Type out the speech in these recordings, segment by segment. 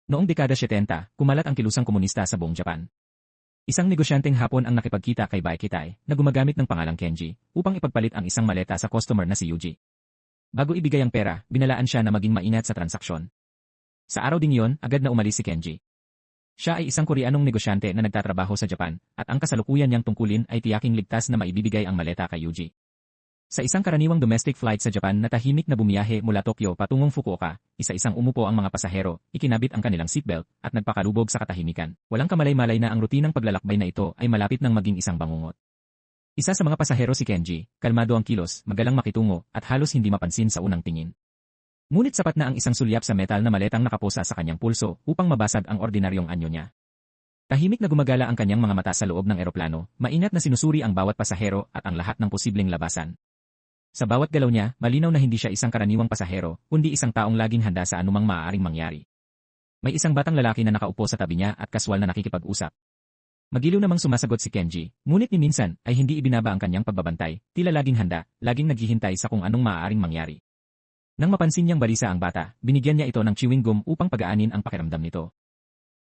Noong dekada 70, kumalat ang kilusang komunista sa buong Japan. Isang negosyanteng Hapon ang nakipagkita kay Bai Kitai na gumagamit ng pangalang Kenji upang ipagpalit ang isang maleta sa customer na si Yuji. Bago ibigay ang pera, binalaan siya na maging maingat sa transaksyon. Sa araw ding yon, agad na umalis si Kenji. Siya ay isang Koreanong negosyante na nagtatrabaho sa Japan at ang kasalukuyan niyang tungkulin ay tiyaking ligtas na maibibigay ang maleta kay Yuji. Sa isang karaniwang domestic flight sa Japan na tahimik na bumiyahe mula Tokyo patungong Fukuoka, isa-isang umupo ang mga pasahero, ikinabit ang kanilang seatbelt, at nagpakalubog sa katahimikan. Walang kamalay-malay na ang rutinang paglalakbay na ito ay malapit ng maging isang bangungot. Isa sa mga pasahero si Kenji, kalmado ang kilos, magalang makitungo, at halos hindi mapansin sa unang tingin. Ngunit sapat na ang isang sulyap sa metal na maletang nakaposa sa kanyang pulso upang mabasag ang ordinaryong anyo niya. Tahimik na gumagala ang kanyang mga mata sa loob ng eroplano, maingat na sinusuri ang bawat pasahero at ang lahat ng posibleng labasan. Sa bawat galaw niya, malinaw na hindi siya isang karaniwang pasahero, kundi isang taong laging handa sa anumang maaaring mangyari. May isang batang lalaki na nakaupo sa tabi niya at kaswal na nakikipag-usap. Magiliw namang sumasagot si Kenji, ngunit ni minsan ay hindi ibinaba ang kanyang pagbabantay, tila laging handa, laging naghihintay sa kung anong maaaring mangyari. Nang mapansin niyang balisa ang bata, binigyan niya ito ng chewing gum upang pagaanin ang pakiramdam nito.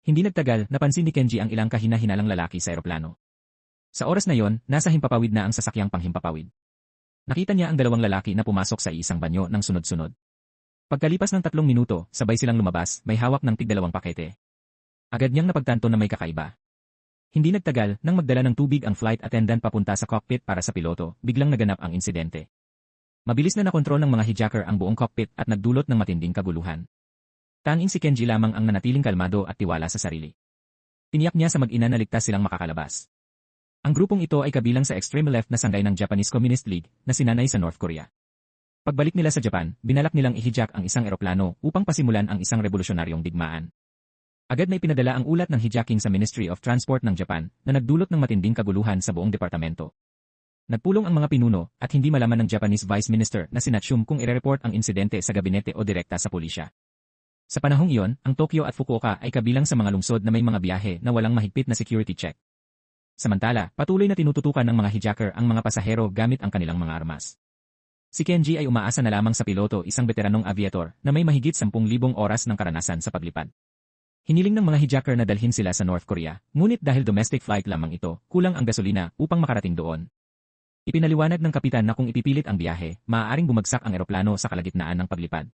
Hindi nagtagal, napansin ni Kenji ang ilang kahina-hinalang lalaki sa eroplano. Sa oras na yon, nasa himpapawid na ang sasakyang panghimpapawid. Nakita niya ang dalawang lalaki na pumasok sa isang banyo ng sunod-sunod. Pagkalipas ng 3 minuto, sabay silang lumabas, may hawak ng tig-2 pakete. Agad niyang napagtanto na may kakaiba. Hindi nagtagal, nang magdala ng tubig ang flight attendant papunta sa cockpit para sa piloto, biglang naganap ang insidente. Mabilis na nakontrol ng mga hijacker ang buong cockpit at nagdulot ng matinding kaguluhan. Tanging si Kenji lamang ang nanatiling kalmado at tiwala sa sarili. Tiniyak niya sa mag-ina na ligtas silang makakalabas. Ang grupong ito ay kabilang sa extreme left na sanggay ng Japanese Communist League na sinanay sa North Korea. Pagbalik nila sa Japan, binalak nilang i-hijack ang isang eroplano upang pasimulan ang isang revolusyonaryong digmaan. Agad na ipinadala ang ulat ng hijacking sa Ministry of Transport ng Japan na nagdulot ng matinding kaguluhan sa buong departamento. Nagpulong ang mga pinuno at hindi malaman ng Japanese Vice Minister na sinatsum kung ire-report ang insidente sa gabinete o direkta sa pulisya. Sa panahong iyon, ang Tokyo at Fukuoka ay kabilang sa mga lungsod na may mga biyahe na walang mahigpit na security check. Samantala, patuloy na tinututukan ng mga hijacker ang mga pasahero gamit ang kanilang mga armas. Si Kenji ay umaasa na lamang sa piloto, isang veteranong aviator na may mahigit 10,000 oras ng karanasan sa paglipad. Hiniling ng mga hijacker na dalhin sila sa North Korea, ngunit dahil domestic flight lamang ito, kulang ang gasolina upang makarating doon. Ipinaliwanag ng kapitan na kung ipipilit ang biyahe, maaaring bumagsak ang eroplano sa kalagitnaan ng paglipad.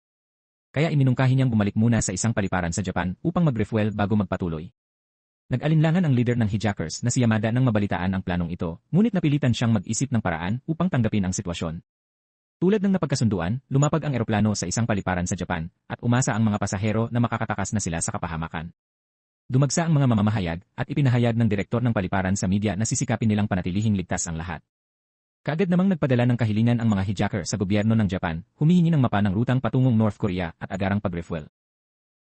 Kaya iminungkahi niyang bumalik muna sa isang paliparan sa Japan upang mag-refuel bago magpatuloy. Nag-alinlangan ang leader ng hijackers na si Yamada nang mabalitaan ang planong ito, ngunit napilitan siyang mag-isip ng paraan upang tanggapin ang sitwasyon. Tulad ng napagkasunduan, lumapag ang eroplano sa isang paliparan sa Japan, at umasa ang mga pasahero na makakatakas na sila sa kapahamakan. Dumagsa ang mga mamamahayag, at ipinahayag ng direktor ng paliparan sa media na sisikapin nilang panatilihing ligtas ang lahat. Kaagad namang nagpadala ng kahilingan ang mga hijacker sa gobyerno ng Japan, humihingi ng mapa ng rutang patungong North Korea at agarang pag-refuel.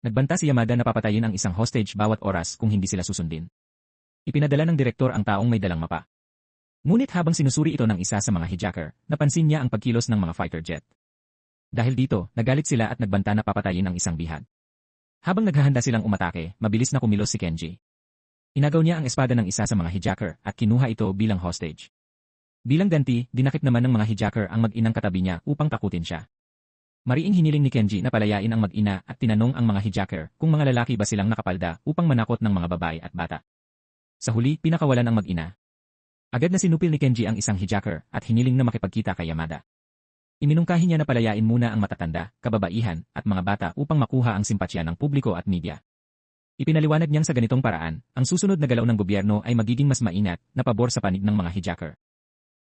Nagbanta si Yamada na papatayin ang isang hostage bawat oras kung hindi sila susundin. Ipinadala ng direktor ang taong may dalang mapa. Ngunit habang sinusuri ito ng isa sa mga hijacker, napansin niya ang pagkilos ng mga fighter jet. Dahil dito, nagalit sila at nagbanta na papatayin ang isang bihag. Habang naghahanda silang umatake, mabilis na kumilos si Kenji. Inagaw niya ang espada ng isa sa mga hijacker at kinuha ito bilang hostage. Bilang ganti, dinakip naman ng mga hijacker ang mag-inang katabi niya upang takutin siya. Mariing hiniling ni Kenji na palayain ang mag-ina at tinanong ang mga hijacker kung mga lalaki ba silang nakapalda upang manakot ng mga babae at bata. Sa huli, pinakawalan ang mag-ina. Agad na sinupil ni Kenji ang isang hijacker at hiniling na makipagkita kay Yamada. Iminungkahi niya na palayain muna ang matatanda, kababaihan, at mga bata upang makuha ang simpatsya ng publiko at media. Ipinaliwanag niyang sa ganitong paraan, ang susunod na galaw ng gobyerno ay magiging mas maingat na pabor sa panig ng mga hijacker.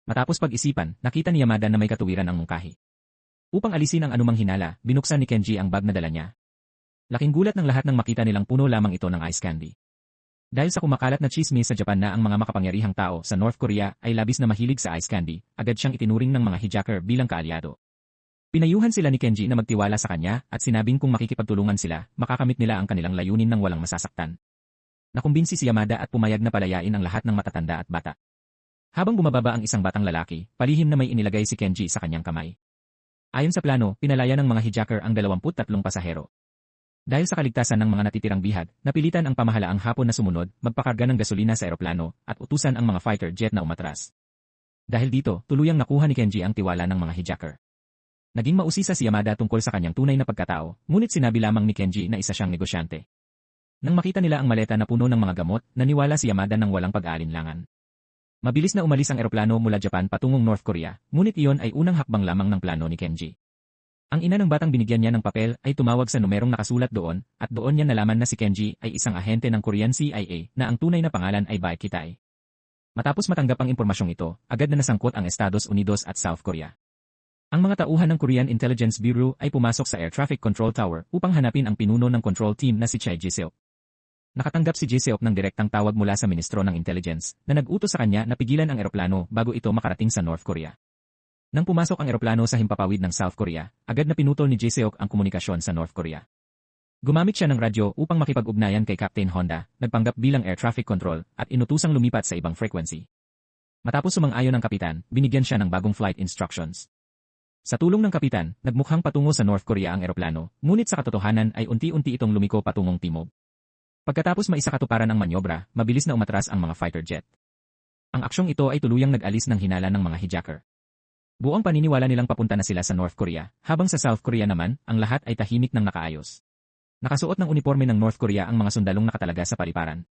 Matapos pag-isipan, nakita ni Yamada na may katuwiran ang mungkahi. Upang alisin ang anumang hinala, binuksan ni Kenji ang bag na dala niya. Laking gulat ng lahat nang makita nilang puno lamang ito ng ice candy. Dahil sa kumakalat na chismis sa Japan na ang mga makapangyarihang tao sa North Korea ay labis na mahilig sa ice candy, agad siyang itinuring ng mga hijacker bilang kaalyado. Pinayuhan sila ni Kenji na magtiwala sa kanya at sinabing kung makikipagtulungan sila, makakamit nila ang kanilang layunin ng walang masasaktan. Nakumbinsi si Yamada at pumayag na palayain ang lahat ng matatanda at bata. Habang bumababa ang isang batang lalaki, palihim na may inilagay si Kenji sa kanyang kamay. Ayon sa plano, pinalaya ng mga hijacker ang 23 pasahero. Dahil sa kaligtasan ng mga natitirang bihag, napilitan ang pamahalaang Hapon na sumunod, magpakarga ng gasolina sa eroplano, at utusan ang mga fighter jet na umatras. Dahil dito, tuluyang nakuha ni Kenji ang tiwala ng mga hijacker. Naging mausisa si Yamada tungkol sa kanyang tunay na pagkatao, ngunit sinabi lamang ni Kenji na isa siyang negosyante. Nang makita nila ang maleta na puno ng mga gamot, naniwala si Yamada ng walang pag-aalinlangan. Mabilis na umalis ang eroplano mula Japan patungong North Korea, ngunit iyon ay unang hakbang lamang ng plano ni Kenji. Ang ina ng batang binigyan niya ng papel ay tumawag sa numerong nakasulat doon, at doon niya nalaman na si Kenji ay isang ahente ng Korean CIA na ang tunay na pangalan ay Baek Kitai. Matapos matanggap ang impormasyong ito, agad na nasangkot ang Estados Unidos at South Korea. Ang mga tauhan ng Korean Intelligence Bureau ay pumasok sa Air Traffic Control Tower upang hanapin ang pinuno ng control team na si Choi Ji-seok. Nakatanggap si Ji-seok ng direktang tawag mula sa Ministro ng Intelligence na nag-utos sa kanya na pigilan ang eroplano bago ito makarating sa North Korea. Nang pumasok ang eroplano sa himpapawid ng South Korea, agad na pinutol ni Ji-seok ang komunikasyon sa North Korea. Gumamit siya ng radyo upang makipag-ugnayan kay Captain Honda, nagpanggap bilang air traffic control, at inutusang lumipat sa ibang frequency. Matapos sumang-ayon ng kapitan, binigyan siya ng bagong flight instructions. Sa tulong ng kapitan, nagmukhang patungo sa North Korea ang eroplano, ngunit sa katotohanan ay unti-unti itong lumiko patungong timog. Pagkatapos maisakatuparan ang manyobra, mabilis na umatras ang mga fighter jet. Ang aksyong ito ay tuluyang nag-alis ng hinala ng mga hijacker. Buong paniniwala nilang papunta na sila sa North Korea, habang sa South Korea naman, ang lahat ay tahimik ng nakaayos. Nakasuot ng uniforme ng North Korea ang mga sundalong nakatalaga sa paliparan.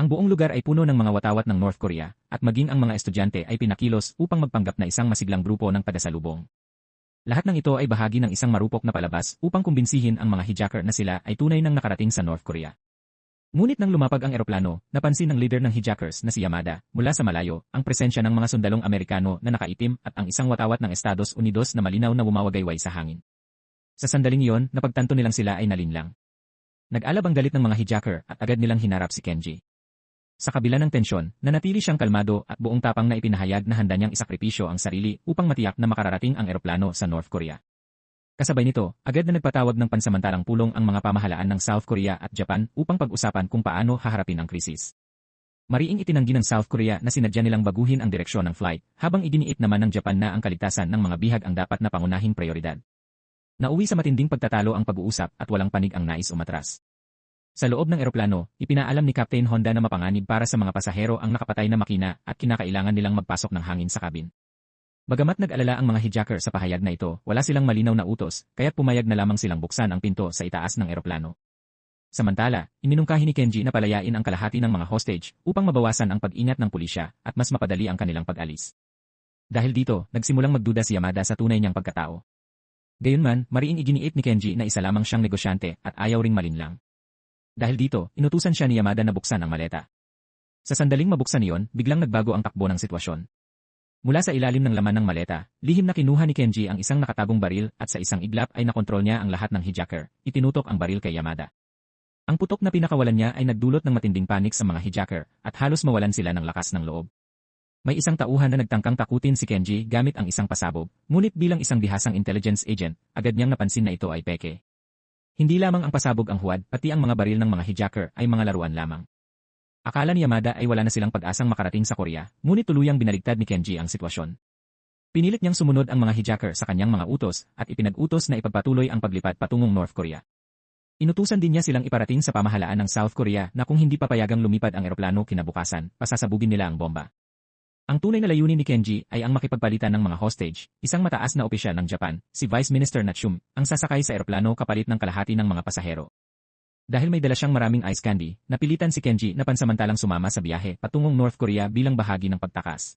Ang buong lugar ay puno ng mga watawat ng North Korea, at maging ang mga estudyante ay pinakilos upang magpanggap na isang masiglang grupo ng tagasalubong. Lahat ng ito ay bahagi ng isang marupok na palabas upang kumbinsihin ang mga hijacker na sila ay tunay nang nakarating sa North Korea. Ngunit nang lumapag ang eroplano, napansin ng leader ng hijackers na si Yamada, mula sa malayo, ang presensya ng mga sundalong Amerikano na nakaitim at ang isang watawat ng Estados Unidos na malinaw na bumawagayway sa hangin. Sa sandaling iyon, napagtanto nilang sila ay nalinlang. Nag-alab ang galit ng mga hijacker at agad nilang hinarap si Kenji. Sa kabila ng tensyon, nanatili siyang kalmado at buong tapang na ipinahayag na handa niyang isakripisyo ang sarili upang matiyak na makararating ang eroplano sa North Korea. Kasabay nito, agad na nagpatawag ng pansamantalang pulong ang mga pamahalaan ng South Korea at Japan upang pag-usapan kung paano haharapin ang krisis. Mariing itinanggi ng South Korea na sinadya nilang baguhin ang direksyon ng flight, habang idiniit naman ng Japan na ang kaligtasan ng mga bihag ang dapat na pangunahing prioridad. Nauwi sa matinding pagtatalo ang pag-uusap at walang panig ang nais umatras. Sa loob ng eroplano, ipinaalam ni Captain Honda na mapanganib para sa mga pasahero ang nakapatay na makina at kinakailangan nilang magpasok ng hangin sa cabin. Bagamat nag-alala ang mga hijacker sa pahayag na ito, wala silang malinaw na utos, kaya't pumayag na lamang silang buksan ang pinto sa itaas ng eroplano. Samantala, iminungkahi ni Kenji na palayain ang kalahati ng mga hostage upang mabawasan ang pag-ingat ng pulisya at mas mapadali ang kanilang pag-alis. Dahil dito, nagsimulang magduda si Yamada sa tunay niyang pagkatao. Gayunman, mariing iginiit ni Kenji na isa lamang siyang negosyante at ayaw ring malinlang. Dahil dito, inutusan siya ni Yamada na buksan ang maleta. Sa sandaling mabuksan iyon, biglang nagbago ang takbo ng sitwasyon. Mula sa ilalim ng laman ng maleta, lihim na kinuha ni Kenji ang isang nakatagong baril at sa isang iglap ay nakontrol niya ang lahat ng hijacker, itinutok ang baril kay Yamada. Ang putok na pinakawalan niya ay nagdulot ng matinding panik sa mga hijacker at halos mawalan sila ng lakas ng loob. May isang tauhan na nagtangkang takutin si Kenji gamit ang isang pasabog, ngunit bilang isang bihasang intelligence agent, agad niyang napansin na ito ay peke. Hindi lamang ang pasabog ang huwad, pati ang mga baril ng mga hijacker ay mga laruan lamang. Akala ni Yamada ay wala na silang pag-asang makarating sa Korea, ngunit tuluyang binaligtad ni Kenji ang sitwasyon. Pinilit niyang sumunod ang mga hijacker sa kanyang mga utos at ipinag-utos na ipagpatuloy ang paglipat patungong North Korea. Inutusan din niya silang iparating sa pamahalaan ng South Korea na kung hindi papayagang lumipad ang eroplano kinabukasan, pasasabugin nila ang bomba. Ang tunay na layunin ni Kenji ay ang makipagpalitan ng mga hostage, isang mataas na opisyal ng Japan, si Vice Minister Nachum, ang sasakay sa eroplano kapalit ng kalahati ng mga pasahero. Dahil may dala siyang maraming ice candy, napilitan si Kenji na pansamantalang sumama sa biyahe patungong North Korea bilang bahagi ng pagtakas.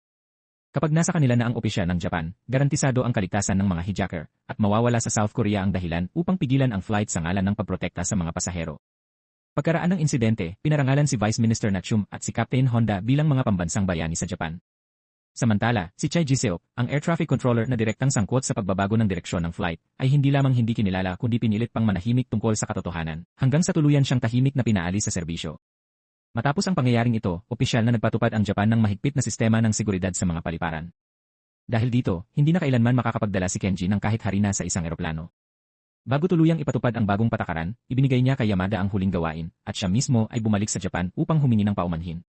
Kapag nasa kanila na ang opisyal ng Japan, garantisado ang kaligtasan ng mga hijacker, at mawawala sa South Korea ang dahilan upang pigilan ang flight sa ngalan ng pagprotekta sa mga pasahero. Pagkaraan ng insidente, pinarangalan si Vice Minister Nachum at si Captain Honda bilang mga pambansang bayani sa Japan. Samantala, si Choi Ji-seok, ang air traffic controller na direktang sangkot sa pagbabago ng direksyon ng flight, ay hindi lamang hindi kinilala kundi pinilit pang manahimik tungkol sa katotohanan, hanggang sa tuluyan siyang tahimik na pinaalis sa serbisyo. Matapos ang pangyayaring ito, opisyal na nagpatupad ang Japan ng mahigpit na sistema ng seguridad sa mga paliparan. Dahil dito, hindi na kailanman makakapagdala si Kenji ng kahit harina sa isang eroplano. Bago tuluyang ipatupad ang bagong patakaran, ibinigay niya kay Yamada ang huling gawain, at siya mismo ay bumalik sa Japan upang humingi ng paumanhin.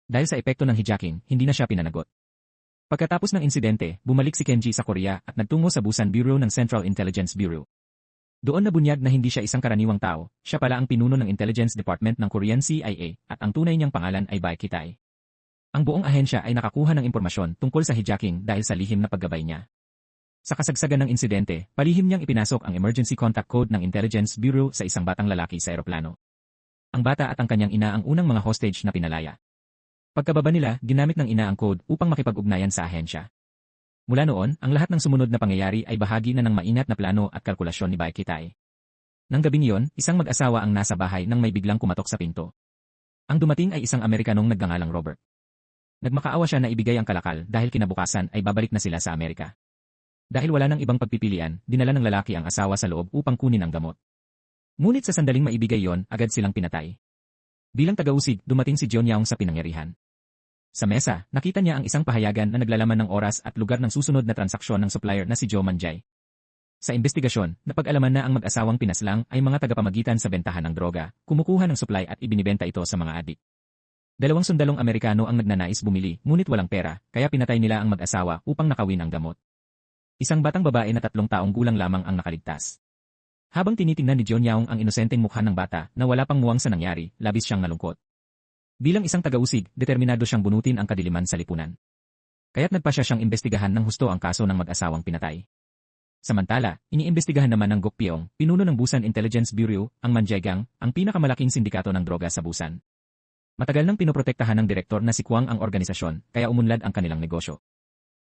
Dahil sa epekto ng hijacking, hindi na siya pinanagot. Pagkatapos ng insidente, bumalik si Kenji sa Korea at nagtungo sa Busan Bureau ng Central Intelligence Bureau. Doon nabunyag na hindi siya isang karaniwang tao, siya pala ang pinuno ng Intelligence Department ng Korean CIA at ang tunay niyang pangalan ay Baek Kitai. Ang buong ahensya ay nakakuha ng impormasyon tungkol sa hijacking dahil sa lihim na paggabay niya. Sa kasagsagan ng insidente, palihim niyang ipinasok ang emergency contact code ng Intelligence Bureau sa isang batang lalaki sa eroplano. ang bata at ang kanyang ina ang unang mga hostage na pinalaya. Pagkababa nila, ginamit ng ina ang code upang makipag-ugnayan sa ahensya. Mula noon, ang lahat ng sumunod na pangyayari ay bahagi na ng maingat na plano at kalkulasyon ni Baekhytai. Nang gabing iyon, isang mag-asawa ang nasa bahay nang may biglang kumatok sa pinto. Ang dumating ay isang Amerikanong nagngangalang Robert. Nagmakaawa siya na ibigay ang kalakal dahil kinabukasan ay babalik na sila sa Amerika. Dahil wala nang ibang pagpipilian, dinala ng lalaki ang asawa sa loob upang kunin ang gamot. Ngunit sa sandaling maibigay yon, agad silang pinatay. Bilang tagausig, dumating si John Yaong sa pinangyarihan. Sa mesa, nakita niya ang isang pahayagan na naglalaman ng oras at lugar ng susunod na transaksyon ng supplier na si Joe Manjay. Sa investigasyon, napag-alaman na ang mag-asawang pinaslang ay mga tagapamagitan sa bentahan ng droga, kumukuha ng supply at ibinibenta ito sa mga adik. Dalawang sundalong Amerikano ang nagnanais bumili, ngunit walang pera, kaya pinatay nila ang mag-asawa upang nakawin ang gamot. Isang batang babae na 3 taong gulang lamang ang nakaligtas. Habang tinitingnan ni John Yaong ang inosenteng mukha ng bata na wala pang muwang sa nangyari, labis siyang nalungkot. Bilang isang tagausig, determinado siyang bunutin ang kadiliman sa lipunan. Kaya't nagpa siyang imbestigahan ng husto ang kaso ng mag-asawang pinatay. Samantala, iniimbestigahan naman ng Gokpyong, pinuno ng Busan Intelligence Bureau, ang Manjay Gang, ang pinakamalaking sindikato ng droga sa Busan. Matagal nang pinoprotektahan ng direktor na si Kwang ang organisasyon, kaya umunlad ang kanilang negosyo.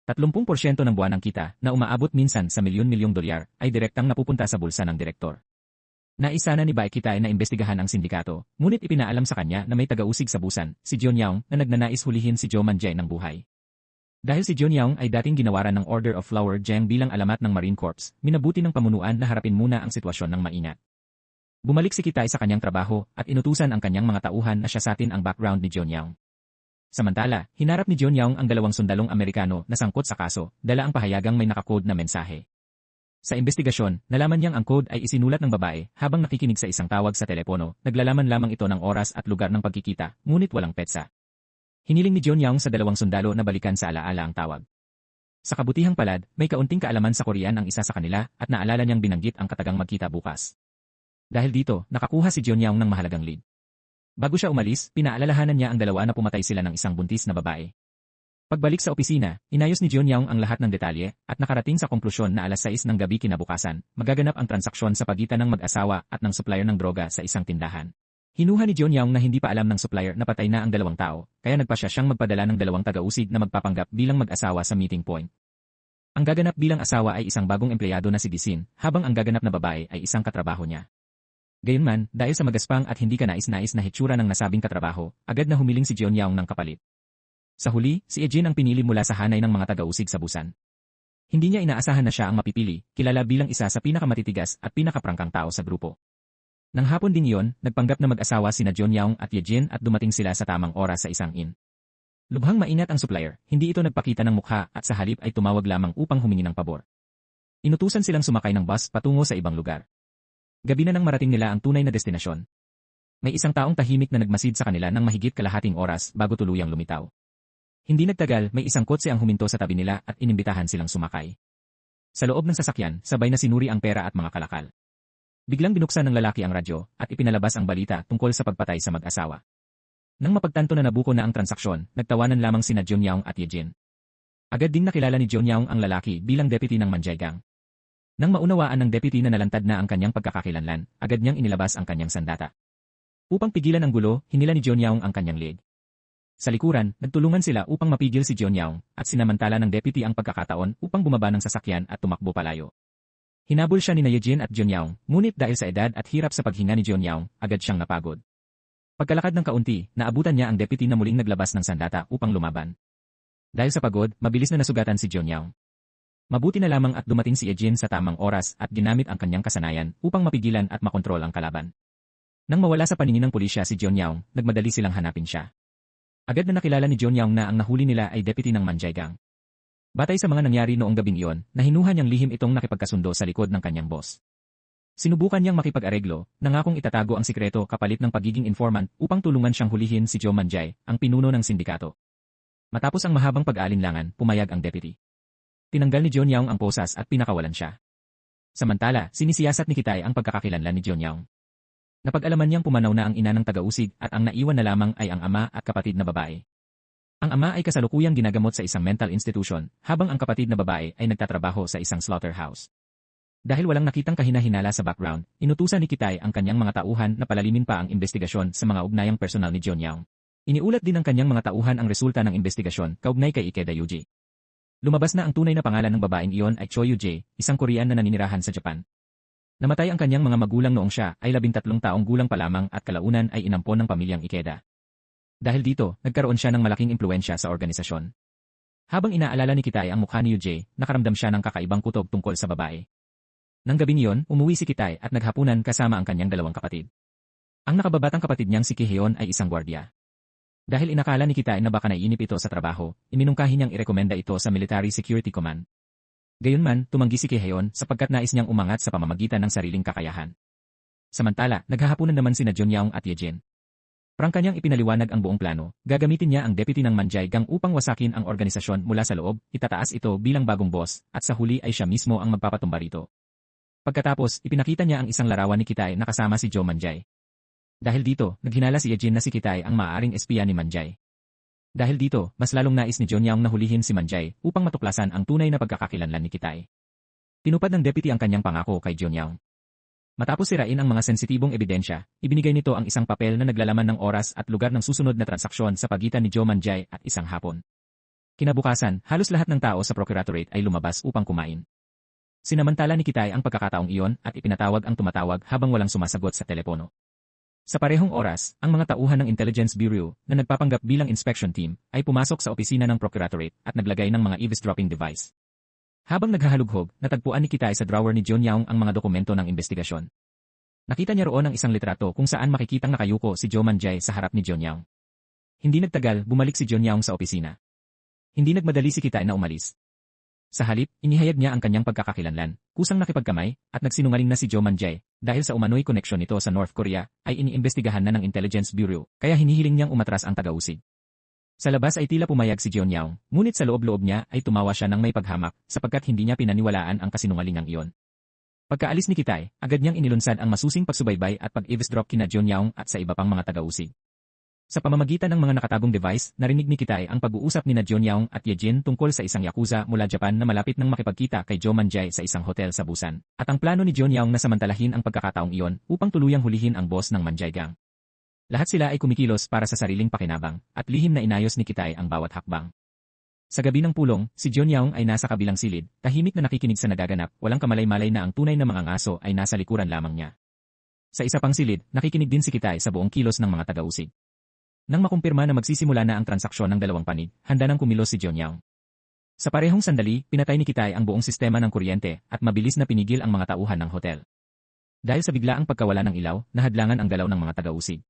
30% ng buwanang kita, na umaabot minsan sa milyon-milyong dolyar, ay direktang napupunta sa bulsa ng direktor. Naisa na ni Baekhytai na imbestigahan ang sindikato, ngunit ipinaalam sa kanya na may tagausig sa Busan, si John Yaong, na nagnanais hulihin si Joe Manjay ng buhay. Dahil si John Yaong ay dating ginawaran ng Order of Flower Jang bilang alamat ng Marine Corps, minabuti ng pamunuan na harapin muna ang sitwasyon ng maingat. Bumalik si Kitai sa kanyang trabaho at inutusan ang kanyang mga tauhan na siyasatin ang background ni John Yaong. Samantala, hinarap ni John Yaong ang 2 sundalong Amerikano na sangkot sa kaso, dala ang pahayagang may nakakode na mensahe. Sa investigasyon, nalaman niyang ang code ay isinulat ng babae habang nakikinig sa isang tawag sa telepono, naglalaman lamang ito ng oras at lugar ng pagkikita, ngunit walang petsa. Hiniling ni John Yaong sa 2 sundalo na balikan sa alaala ang tawag. Sa kabutihang palad, may kaunting kaalaman sa Korean ang isa sa kanila at naalala niyang binanggit ang katagang magkita bukas. Dahil dito, nakakuha si John Yaong ng mahalagang lead. Bago siya umalis, pinaalalahanan niya ang 2 na pumatay sila ng isang buntis na babae. Pagbalik sa opisina, inayos ni John Yaong ang lahat ng detalye at nakarating sa konklusyon na alas 6 ng gabi kinabukasan, magaganap ang transaksyon sa pagitan ng mag-asawa at ng supplier ng droga sa isang tindahan. Hinuha ni John Yaong na hindi pa alam ng supplier na patay na ang 2 tao, kaya nagpa siyang magpadala ng 2 tagausig na magpapanggap bilang mag-asawa sa meeting point. Ang gaganap bilang asawa ay isang bagong empleyado na si Disin, habang ang gaganap na babae ay isang katrabaho niya. Gayunman, dahil sa magaspang at hindi kanais-nais na hitsura ng nasabing katrabaho, agad na humiling si John Yaong ng kapalit. Sa huli, si Ejin ang pinili mula sa hanay ng mga tagausig sa Busan. Hindi niya inaasahan na siya ang mapipili, kilala bilang isa sa pinakamatitigas at pinakaprangkang tao sa grupo. Nang hapon din iyon, nagpanggap na mag-asawa sina John Yaong at Ejin at dumating sila sa tamang oras sa isang inn. Lubhang maingat ang supplier, hindi ito nagpakita ng mukha at sa halip ay tumawag lamang upang humingi ng pabor. Inutusan silang sumakay ng bus patungo sa ibang lugar. Gabi na nang marating nila ang tunay na destinasyon. May isang taong tahimik na nagmasid sa kanila ng mahigit kalahating oras bago tuluyang lumitaw. Hindi nagtagal, may isang kotse ang huminto sa tabi nila at inimbitahan silang sumakay. Sa loob ng sasakyan, sabay na sinuri ang pera at mga kalakal. Biglang binuksan ng lalaki ang radyo at ipinalabas ang balita tungkol sa pagpatay sa mag-asawa. Nang mapagtanto na nabuko na ang transaksyon, nagtawanan lamang sina John Yaong at Ejin. Agad ding nakilala ni John Yaong ang lalaki bilang deputy ng Manjay Gang. Nang maunawaan ng deputy na nalantad na ang kanyang pagkakakilanlan, agad niyang inilabas ang kanyang sandata. Upang pigilan ang gulo, hinila ni John Yaong ang kanyang leeg. Sa likuran, nagtulungan sila upang mapigil si John Yaong at sinamantala ng deputy ang pagkakataon upang bumaba ng sasakyan at tumakbo palayo. Hinabol siya ni Ejin at John Yaong, ngunit dahil sa edad at hirap sa paghinga ni John Yaong, agad siyang napagod. Pagkalakad ng kaunti, naabutan niya ang deputy na muling naglabas ng sandata upang lumaban. Dahil sa pagod, mabilis na nasugatan si John Yaong. Mabuti na lamang at dumating si Ejin sa tamang oras at ginamit ang kanyang kasanayan upang mapigilan at makontrol ang kalaban. Nang mawala sa paningin ng pulisya si John Yaong, nagmadali silang hanapin siya. Agad na nakilala ni John Yaong na ang nahuli nila ay deputy ng Manjay Gang. Batay sa mga nangyari noong gabing iyon, nahinuha niyang lihim itong nakipagkasundo sa likod ng kanyang boss. Sinubukan niyang makipag-areglo, nangakong itatago ang sikreto kapalit ng pagiging informant upang tulungan siyang hulihin si Joe Manjay, ang pinuno ng sindikato. Matapos ang mahabang pag-aalinlangan, pumayag ang deputy. Tinanggal ni John Yaong ang posas at pinakawalan siya. Samantala, sinisiyasat ni Kitai ang pagkakakilanlan ni John Yaong. Napag-alaman niyang pumanaw na ang ina ng tagausig at ang naiwan na lamang ay ang ama at kapatid na babae. Ang ama ay kasalukuyang ginagamot sa isang mental institution, habang ang kapatid na babae ay nagtatrabaho sa isang slaughterhouse. Dahil walang nakitang kahina-hinala sa background, inutusan ni Kitay ang kanyang mga tauhan na palalimin pa ang investigasyon sa mga ugnayang personal ni John Young. Iniulat din ng kanyang mga tauhan ang resulta ng investigasyon kaugnay kay Ikeda Yuji. Lumabas na ang tunay na pangalan ng babaeng iyon ay Cho Yu-jae, isang Korean na naninirahan sa Japan. Namatay ang kanyang mga magulang noong siya ay 13 taong gulang pa lamang at kalaunan ay inampon ng pamilyang Ikeda. Dahil dito, nagkaroon siya ng malaking impluensya sa organisasyon. Habang inaalala ni Kitay ang mukha ni Yu-jae, nakaramdam siya ng kakaibang kutob tungkol sa babae. Nang gabing iyon, umuwi si Kitay at naghapunan kasama ang kanyang dalawang kapatid. Ang nakababatang kapatid niyang si Ki-heon ay isang gwardiya. Dahil inakala ni Kitay na baka naiinip ito sa trabaho, iminungkahi niyang irekomenda ito sa Military Security Command. Gayunman, tumanggi si Ki-heon sapagkat nais niyang umangat sa pamamagitan ng sariling kakayahan. Samantala, naghahapunan naman sina John Young at Yejin. Prangka niyang ipinaliwanag ang buong plano, gagamitin niya ang deputy ng Manjay Gang upang wasakin ang organisasyon mula sa loob, itataas ito bilang bagong boss, at sa huli ay siya mismo ang magpapatumba rito. Pagkatapos, ipinakita niya ang isang larawan ni Kitay na kasama si Joe Manjay. Dahil dito, naghinala si Yejin na si Kitay ang maaaring espiya ni Manjay. Dahil dito, mas lalong nais ni John Young na hulihin si Manjay upang matuklasan ang tunay na pagkakakilanlan ni Kitay. Tinupad ng deputy ang kanyang pangako kay John Young. Matapos sirain ang mga sensitibong ebidensya, ibinigay nito ang isang papel na naglalaman ng oras at lugar ng susunod na transaksyon sa pagitan ni Joe Manjay at isang hapon. Kinabukasan, halos lahat ng tao sa Procuratorate ay lumabas upang kumain. Sinamantala ni Kitay ang pagkakataong iyon at ipinatawag ang tumatawag habang walang sumasagot sa telepono. Sa parehong oras, ang mga tauhan ng Intelligence Bureau na nagpapanggap bilang inspection team ay pumasok sa opisina ng Procuratorate at naglagay ng mga eavesdropping device. Habang naghahalughog, natagpuan ni Kitay sa drawer ni John Young ang mga dokumento ng investigasyon. Nakita niya roon ang isang litrato kung saan makikitang nakayuko si Joe Manjay sa harap ni John Young. Hindi nagtagal, bumalik si John Young sa opisina. Hindi nagmadali si Kitay na umalis. Sa halip, inihayag niya ang kanyang pagkakakilanlan, kusang nakipagkamay, at nagsinungaling na si Joe Manjay, dahil sa umano'y koneksyon nito sa North Korea, ay iniimbestigahan na ng Intelligence Bureau, kaya hinihiling niyang umatras ang tagausig. Sa labas ay tila pumayag si John Young, ngunit sa loob-loob niya ay tumawa siya ng may paghamak, sapagkat hindi niya pinaniwalaan ang kasinungalingang iyon. Pagkaalis ni Kitay, agad niyang inilunsad ang masusing pagsubaybay at pag-eavesdrop kina John Young at sa iba pang mga tagausig. Sa pamamagitan ng mga nakatagong device, narinig ni Kitay ang pag-uusap ni John Young at Yejin tungkol sa isang yakuza mula Japan na malapit nang makipagkita kay Joe Manjay sa isang hotel sa Busan, at ang plano ni John Young na samantalahin ang pagkakataong iyon upang tuluyang hulihin ang boss ng Manjay Gang. Lahat sila ay kumikilos para sa sariling pakinabang, at lihim na inayos ni Kitay ang bawat hakbang. Sa gabi ng pulong, si John Young ay nasa kabilang silid, tahimik na nakikinig sa nagaganap, walang kamalay-malay na ang tunay na mga aso ay nasa likuran lamang niya. Sa isa pang silid, nakikinig din si Kitay sa buong kilos ng mga tagausig. Nang makumpirma na magsisimula na ang transaksyon ng dalawang panig, handa nang kumilos si John Young. Sa parehong sandali, pinatay ni Kitay ang buong sistema ng kuryente at mabilis na pinigil ang mga tauhan ng hotel. Dahil sa biglaang pagkawala ng ilaw, nahadlangan ang galaw ng mga tagausig.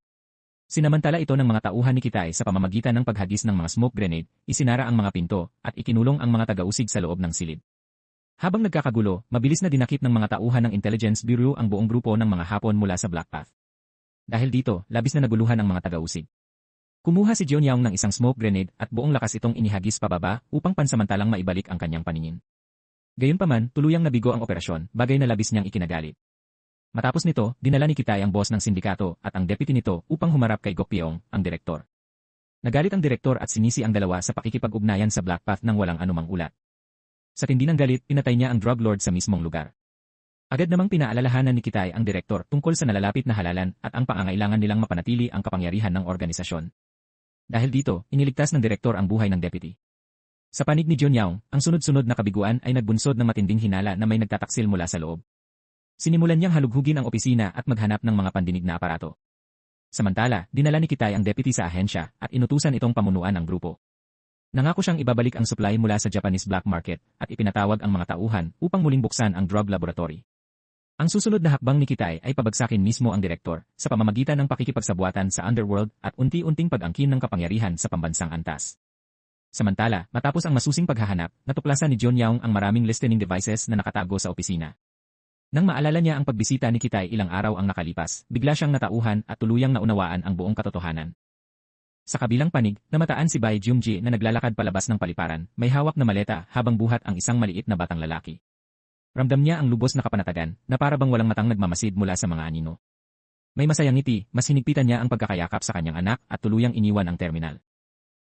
Sinamantala ito ng mga tauhan ni Kitay sa pamamagitan ng paghagis ng mga smoke grenade, isinara ang mga pinto, at ikinulong ang mga tagausig sa loob ng silid. Habang nagkakagulo, mabilis na dinakip ng mga tauhan ng Intelligence Bureau ang buong grupo ng mga hapon mula sa Black Path. Dahil dito, labis na naguluhan ang mga tagausig. Kumuha si John Young ng isang smoke grenade at buong lakas itong inihagis pababa upang pansamantalang maibalik ang kanyang paningin. Gayunpaman, tuluyang nabigo ang operasyon, bagay na labis niyang ikinagalit. Matapos nito, dinala ni Kitay ang boss ng sindikato at ang deputy nito upang humarap kay Gok Pyeong, ang direktor. Nagalit ang direktor at sinisi ang dalawa sa pakikipag-ugnayan sa Black Path nang walang anumang ulat. Sa tindi ng galit, pinatay niya ang drug lord sa mismong lugar. Agad namang pinaalalahanan ni Kitay ang direktor tungkol sa nalalapit na halalan at ang pangangailangan nilang mapanatili ang kapangyarihan ng organisasyon. Dahil dito, iniligtas ng direktor ang buhay ng deputy. Sa panig ni John Young, ang sunod-sunod na kabiguan ay nagbunsod ng matinding hinala na may nagtataksil mula sa loob. Sinimulan niyang halughugin ang opisina at maghanap ng mga pandinig na aparato. Samantala, dinala ni Kitay ang deputy sa ahensya at inutusan itong pamunuan ang grupo. Nangako siyang ibabalik ang supply mula sa Japanese black market at ipinatawag ang mga tauhan upang muling buksan ang drug laboratory. Ang susunod na hakbang ni Kitay ay pabagsakin mismo ang direktor sa pamamagitan ng pakikipagsabuatan sa underworld at unti-unting pag-angkin ng kapangyarihan sa pambansang antas. Samantala, matapos ang masusing paghahanap, natuklasan ni John Young ang maraming listening devices na nakatago sa opisina. Nang maalala niya ang pagbisita ni Kitay ilang araw ang nakalipas, bigla siyang natauhan at tuluyang naunawaan ang buong katotohanan. Sa kabilang panig, namataan si Bai Jung-ji na naglalakad palabas ng paliparan, may hawak na maleta habang buhat ang isang maliit na batang lalaki. Ramdam niya ang lubos na kapanatagan, na para bang walang matang nagmamasid mula sa mga anino. May masayang ngiti, mas hinigpitan niya ang pagkakayakap sa kanyang anak at tuluyang iniwan ang terminal.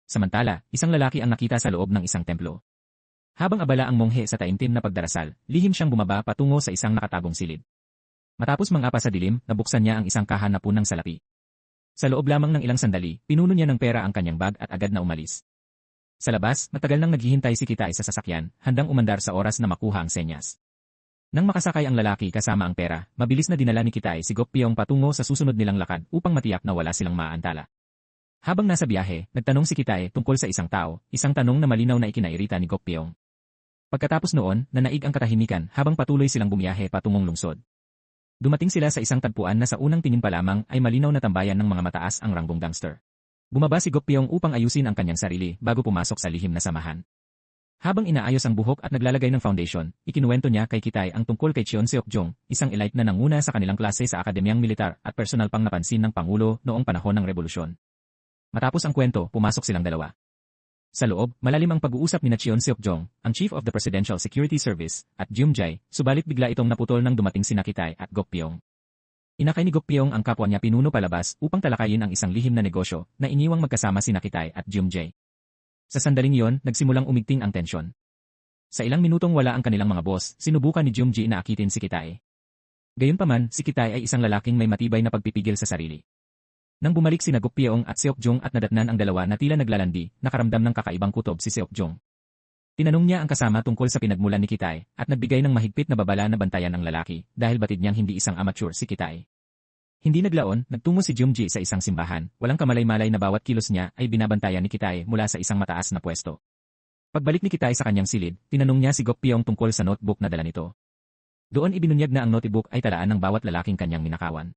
Samantala, isang lalaki ang nakita sa loob ng isang templo. Habang abala ang monghe sa taimtim na pagdarasal, lihim siyang bumaba patungo sa isang nakatagong silid. Matapos mangapa sa dilim, nabuksan niya ang isang kahan na punang salapi. Sa loob lamang ng ilang sandali, pinuno niya ng pera ang kanyang bag at agad na umalis. Sa labas, matagal nang naghihintay si Kitay sa sasakyan, handang umandar sa oras na makuha ang senyas. Nang makasakay ang lalaki kasama ang pera, mabilis na dinala ni Kitay si Gok Piyong patungo sa susunod nilang lakad upang matiyak na wala silang maaantala. Habang nasa biyahe, nagtanong si Kitay tungkol sa isang tao, isang tanong na malinaw na ikinairita ni Gok Piyong. Pagkatapos noon, nanaig ang katahimikan habang patuloy silang bumiyahe patungong lungsod. Dumating sila sa isang tagpuan na sa unang tingin pa lamang ay malinaw na tambayan ng mga mataas ang rangbong gangster. Bumaba si Gok Piyong upang ayusin ang kanyang sarili bago pumasok sa lihim na samahan. Habang inaayos ang buhok at naglalagay ng foundation, ikinuwento niya kay Kitay ang tungkol kay Cheon Seok-jong, isang elite na nanguna sa kanilang klase sa akademyang militar at personal pang napansin ng Pangulo noong panahon ng Rebolusyon. Matapos ang kwento, pumasok silang dalawa. Sa loob, malalim ang pag-uusap ni Cheon Seok-jong, ang Chief of the Presidential Security Service, at Jum Jae, subalit bigla itong naputol nang dumating sina Kitay at Gok Piyong. Inakay ni Gok Piyong ang kapwa niya pinuno palabas upang talakayin ang isang lihim na negosyo na iniwang magkasama sina Kitay at Jum Jae. Sa sandaling iyon, nagsimulang umigting ang tensyon. Sa ilang minutong wala ang kanilang mga boss, sinubukan ni Jum Jae na akitin si Kitay. Gayunpaman, si Kitay ay isang lalaking may matibay na pagpipigil sa sarili. Nang bumalik sina Gok Piyong at Seok-jong at nadatnan ang dalawa na tila naglalandi, nakaramdam ng kakaibang kutob si Seok-jong. Tinanong niya ang kasama tungkol sa pinagmulan ni Kitay at nagbigay ng mahigpit na babala na bantayan ang lalaki dahil batid niyang hindi isang amateur si Kitay. Hindi naglaon, nagtungo si Jum Jae sa isang simbahan, walang kamalay-malay na bawat kilos niya ay binabantayan ni Kitay mula sa isang mataas na pwesto. Pagbalik ni Kitay sa kanyang silid, tinanong niya si Gok Piyong tungkol sa notebook na dala nito. Doon ibinunyag na ang notebook ay talaan ng bawat lalaking kanyang minakawan.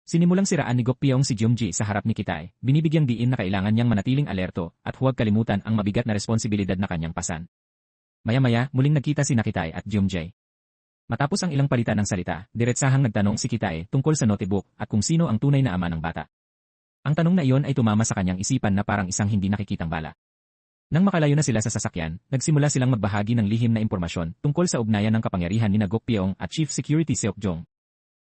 Sinimulang siraan ni Gok Piyong si Jum Jae sa harap ni Kitay, binibigyang diin na kailangan niyang manatiling alerto at huwag kalimutan ang mabigat na responsibilidad na kanyang pasan. Maya-maya, muling nagkita si Kitay at Jum Jae. Matapos ang ilang palitan ng salita, diretsahang nagtanong si Kitay tungkol sa notebook at kung sino ang tunay na ama ng bata. Ang tanong na iyon ay tumama sa kanyang isipan na parang isang hindi nakikitang bala. Nang makalayo na sila sa sasakyan, nagsimula silang magbahagi ng lihim na impormasyon tungkol sa ugnayan ng kapangyarihan ni Gok Piyong at Chief Security Seok-jong.